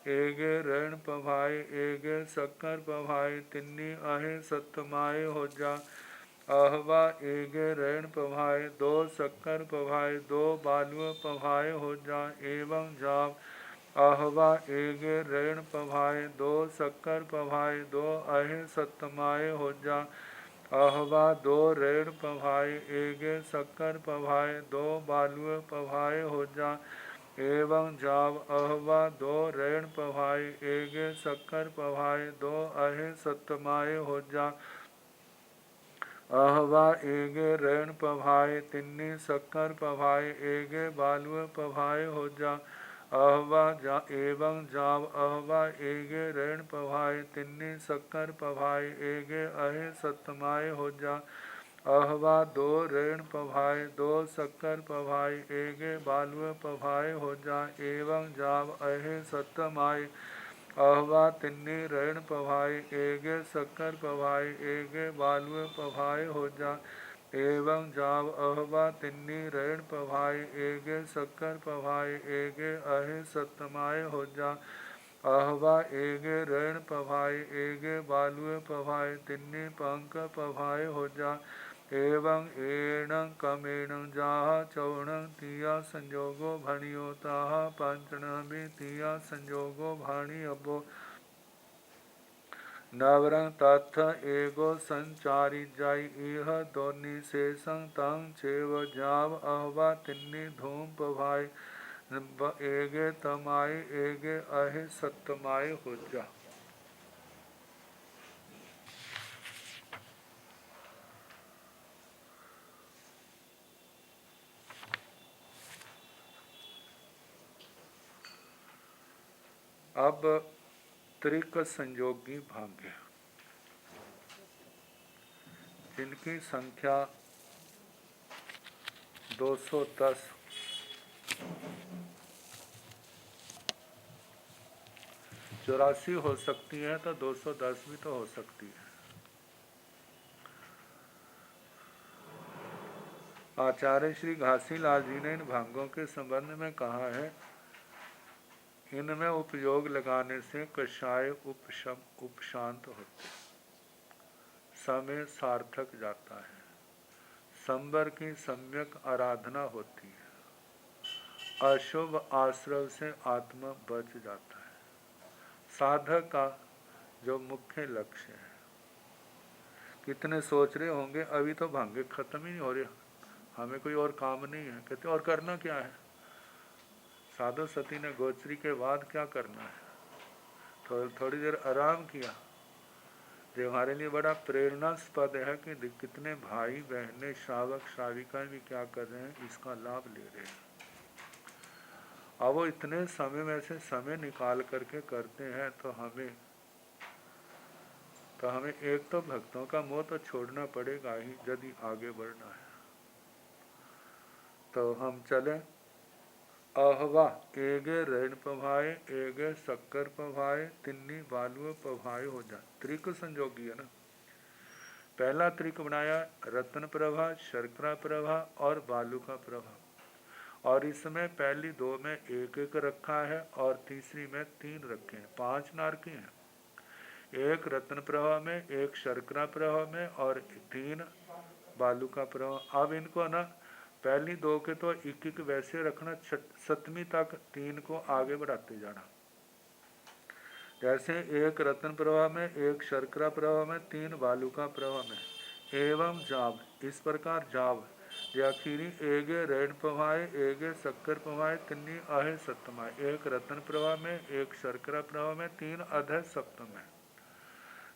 1 ऋण प्रभाए 1 शक्कर प्रभाए 3 अहे सप्तमाय हो जा। अहवा 1 ऋण प्रभाए 2 शक्कर प्रभाए 2 बालुए प्रभाए हो जा। एवं जाव अहवा 1 ऋण प्रभाए 2 शक्कर प्रभाए 2 अहे सप्तमाय हो जा। अहवा 2 ऋण प्रभाए 1 शक्कर प्रभाए 2 बालुए प्रभाए हो जा। एवं जाव अहवा 2 ऋण प्रभाए 1 शक्कर प्रभाए 2 अहे सप्तमाय हो जा। अहवा 1 ऋण प्रभाए 3 शक्कर प्रभाए 1 बालुए प्रभाए हो जा। अहवा जा एवं जाव अहवा एगे ऋण पभाए तिन्नी शक्कर पभाए एगे अहे सतमाए हो जा। अहवा दो ऋण पभाए दो शक्कर पभाए एगे बालुए पभाए हो जा। एवं जाव अहे सतमाए अहवा तिन्नी ऋण पभाए एगे शक्कर पभाए एगे बालुए पभाए हो जा। एवं जाव अहवा तिन्नी ऋण पभाए एगे शक्कर पभाए एगे अहे सतमाए हो जा। अहवा एगे ऋण पभाए एगे बालुए पभाए तिन्नी पंक पभाए हो जा। एवं एण कमेण जाह चौण तिया संजोगो भणियो ताहा पंचण भी तिया संजोगो भाणी अबो। नवरंग तथ एगो संचारी जाई इह दोनी शेषं तंग चेव जाव अहवा तिन्नी धूम पभाई एगे तमाई एगे अहे सतमाई हो जा। अब त्रिक संयोगी भाग्य जिनकी संख्या 210 84 हो सकती है तो 210 भी तो हो सकती है। आचार्य श्री घासीलाल जी ने इन भांगों के संबंध में कहा है, इनमें उपयोग लगाने से कषाय उपशांत होते, समय सार्थक जाता है, संबर की सम्यक आराधना होती है, अशुभ आश्रव से आत्मा बच जाता है, साधक का जो मुख्य लक्ष्य है। कितने सोच रहे होंगे अभी तो भांगे खत्म ही नहीं हो रहे, हमें कोई और काम नहीं है। कहते और करना क्या है? साधु सती ने गोचरी के बाद क्या करना है? थोड़ी देर आराम किया। जो हमारे लिए बड़ा प्रेरणास्पद है कि कितने भाई बहनें श्रावक श्राविकाएं भी क्या कर रहे हैं, इसका लाभ ले रहे हैं। अब वो इतने समय में से समय निकाल करके करते हैं तो हमें एक तो भक्तों का मोह तो छोड़ना पड़ेगा ही यदि आगे बढ़ना है। तो हम चले। अहवा एगे ऋण पभाए एगे शक्कर पभाए तिन्नी बालुए पभाए हो जा। त्रिक संयोगी है ना। पहला त्रिक बनाया रत्न प्रभा, शर्करा प्रभा और बालू का प्रभा, और इसमें पहली दो में एक एक रखा है और तीसरी में 3 रखे हैं। 5 नारकी हैं, एक रत्न प्रभा में, एक शर्करा प्रभा में और 3 बालू का प्रभा। अब इनको ना पहली 2 के तो एक वैसे रखना, 7वीं तक 3 को आगे बढ़ाते जाना। जैसे एक रत्न प्रभा में, एक शर्करा प्रभा में, 3 बालू का प्रभा में। एवं जाव, इस प्रकार जाव आखिरी एगे ऋण पभाए एगे शक्कर पभाए तिन्नी अहे सप्तमा। एक रत्न प्रभा में, एक शर्करा प्रभा में, 3 अधः सप्तम है।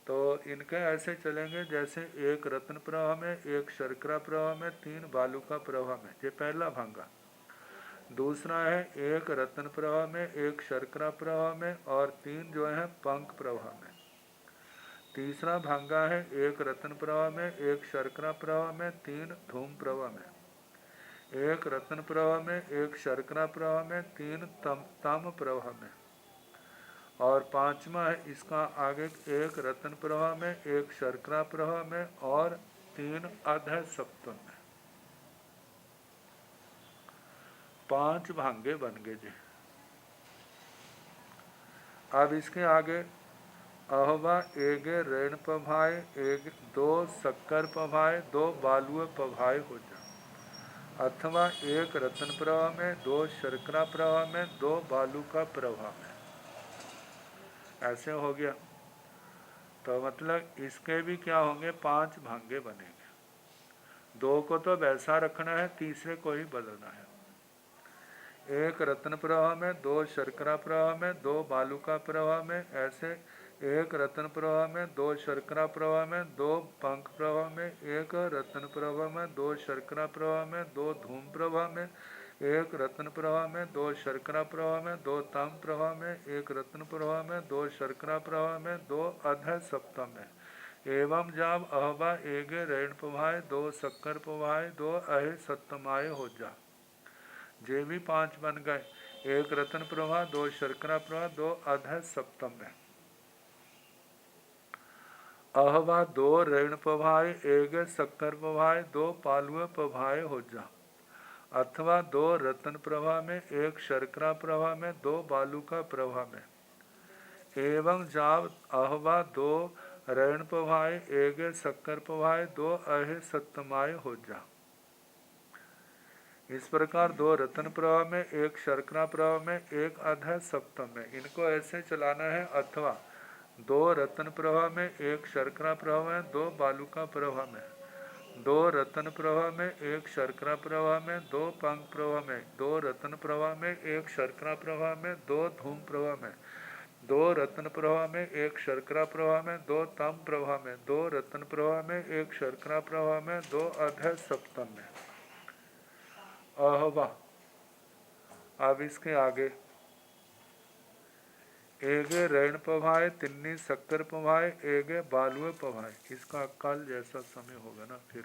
तो इनके ऐसे चलेंगे जैसे एक रत्न प्रवाह में, एक शर्करा प्रवाह में, 3 बालू का प्रवाह में। ये पहला भांगा। दूसरा है एक रत्न प्रवाह में, एक शर्करा प्रवाह में और 3 जो है पंख प्रवाह में। तीसरा भांगा है एक रत्न प्रवाह में, एक शर्करा प्रवाह में, 3 धूम प्रवाह में। एक रत्न प्रवाह में, एक शर्करा प्रवाह में, 3 तम प्रवाह में। और 5वां है इसका आगे एक रत्न प्रवाह में, एक शर्करा प्रवाह में और 3 अधः सप्तम में। 5 भांगे बन गए जी। अब इसके आगे अहवा एगे ऋण पभाए एक 2 शक्कर पभाए 2 बालुए पभाए हो जा। अथवा एक रत्न प्रवाह में, 2 शर्करा प्रवाह में, 2 बालू का प्रवाह में। ऐसे हो गया। तो मतलब इसके भी क्या होंगे, 5 भांगे बनेंगे। 2 को तो वैसा रखना है, तीसरे को ही बदलना है। एक रत्न प्रवाह में, 2 शर्करा प्रवाह में, 2 बालू का प्रवाह में। ऐसे एक रत्न प्रवाह में, 2 शर्करा प्रवाह में, 2 पंख प्रवाह में, एक रत्न प्रवाह में, 2 शर्करा प्रवाह में, 2 धूम प्रवाह में, एक रत्न प्रवाह में, 2 शर्करा प्रवाह में, 2 ताम प्रवाह में, 1 रत्न प्रवाह में, 2 शर्करा प्रवाह में, 2 अध सप्तम में। एवं जाब अहवा एगे ऋण प्रवाह, 2 शक्कर प्रवाह, 2 अहे सप्तमाय हो जा। जे भी 5 बन गए। 1 रत्न प्रवाह, 2 शर्करा प्रवाह, 2 अध सप्तम में। अहवा 2 ऋण प्रवाह, 1 शक्कर प्रवाह, 2 पालुए प्रवाह हो जा। अथवा 2 रत्न प्रवाह में, 1 शर्करा प्रवाह में, 2 बालू का प्रवाह में। एवं जाब अहवा 2 ऋण प्रवाह, 1 शक्कर प्रवाह, 2 अहे सप्तमाय हो जा। इस प्रकार 2 रत्न प्रवाह में, 1 शर्करा प्रवाह में, 1 अध सप्तम में। इनको ऐसे चलाना है। अथवा 2 रत्न प्रवाह में, 1 शर्करा प्रवाह में, 2 बालू का प्रवाह में, 2 रत्न प्रवाह में, 1 शर्करा प्रवाह में, 2 पंख प्रवाह में, 2 रत्न प्रवाह में, 1 शर्करा प्रवाह में, 2 धूम प्रवाह में, 2 रत्न प्रवाह में, 1 शर्करा प्रवाह में, 2 तम प्रवाह में, 2 रत्न प्रवाह में, 1 शर्करा प्रवाह में, 2 अध सप्तम में। अहवा। अब इसके आगे एगे ऋण प्रवाह, 3 शक्कर प्रवाह, 1 बालुए प्रवाह। इसका कल जैसा समय होगा ना फिर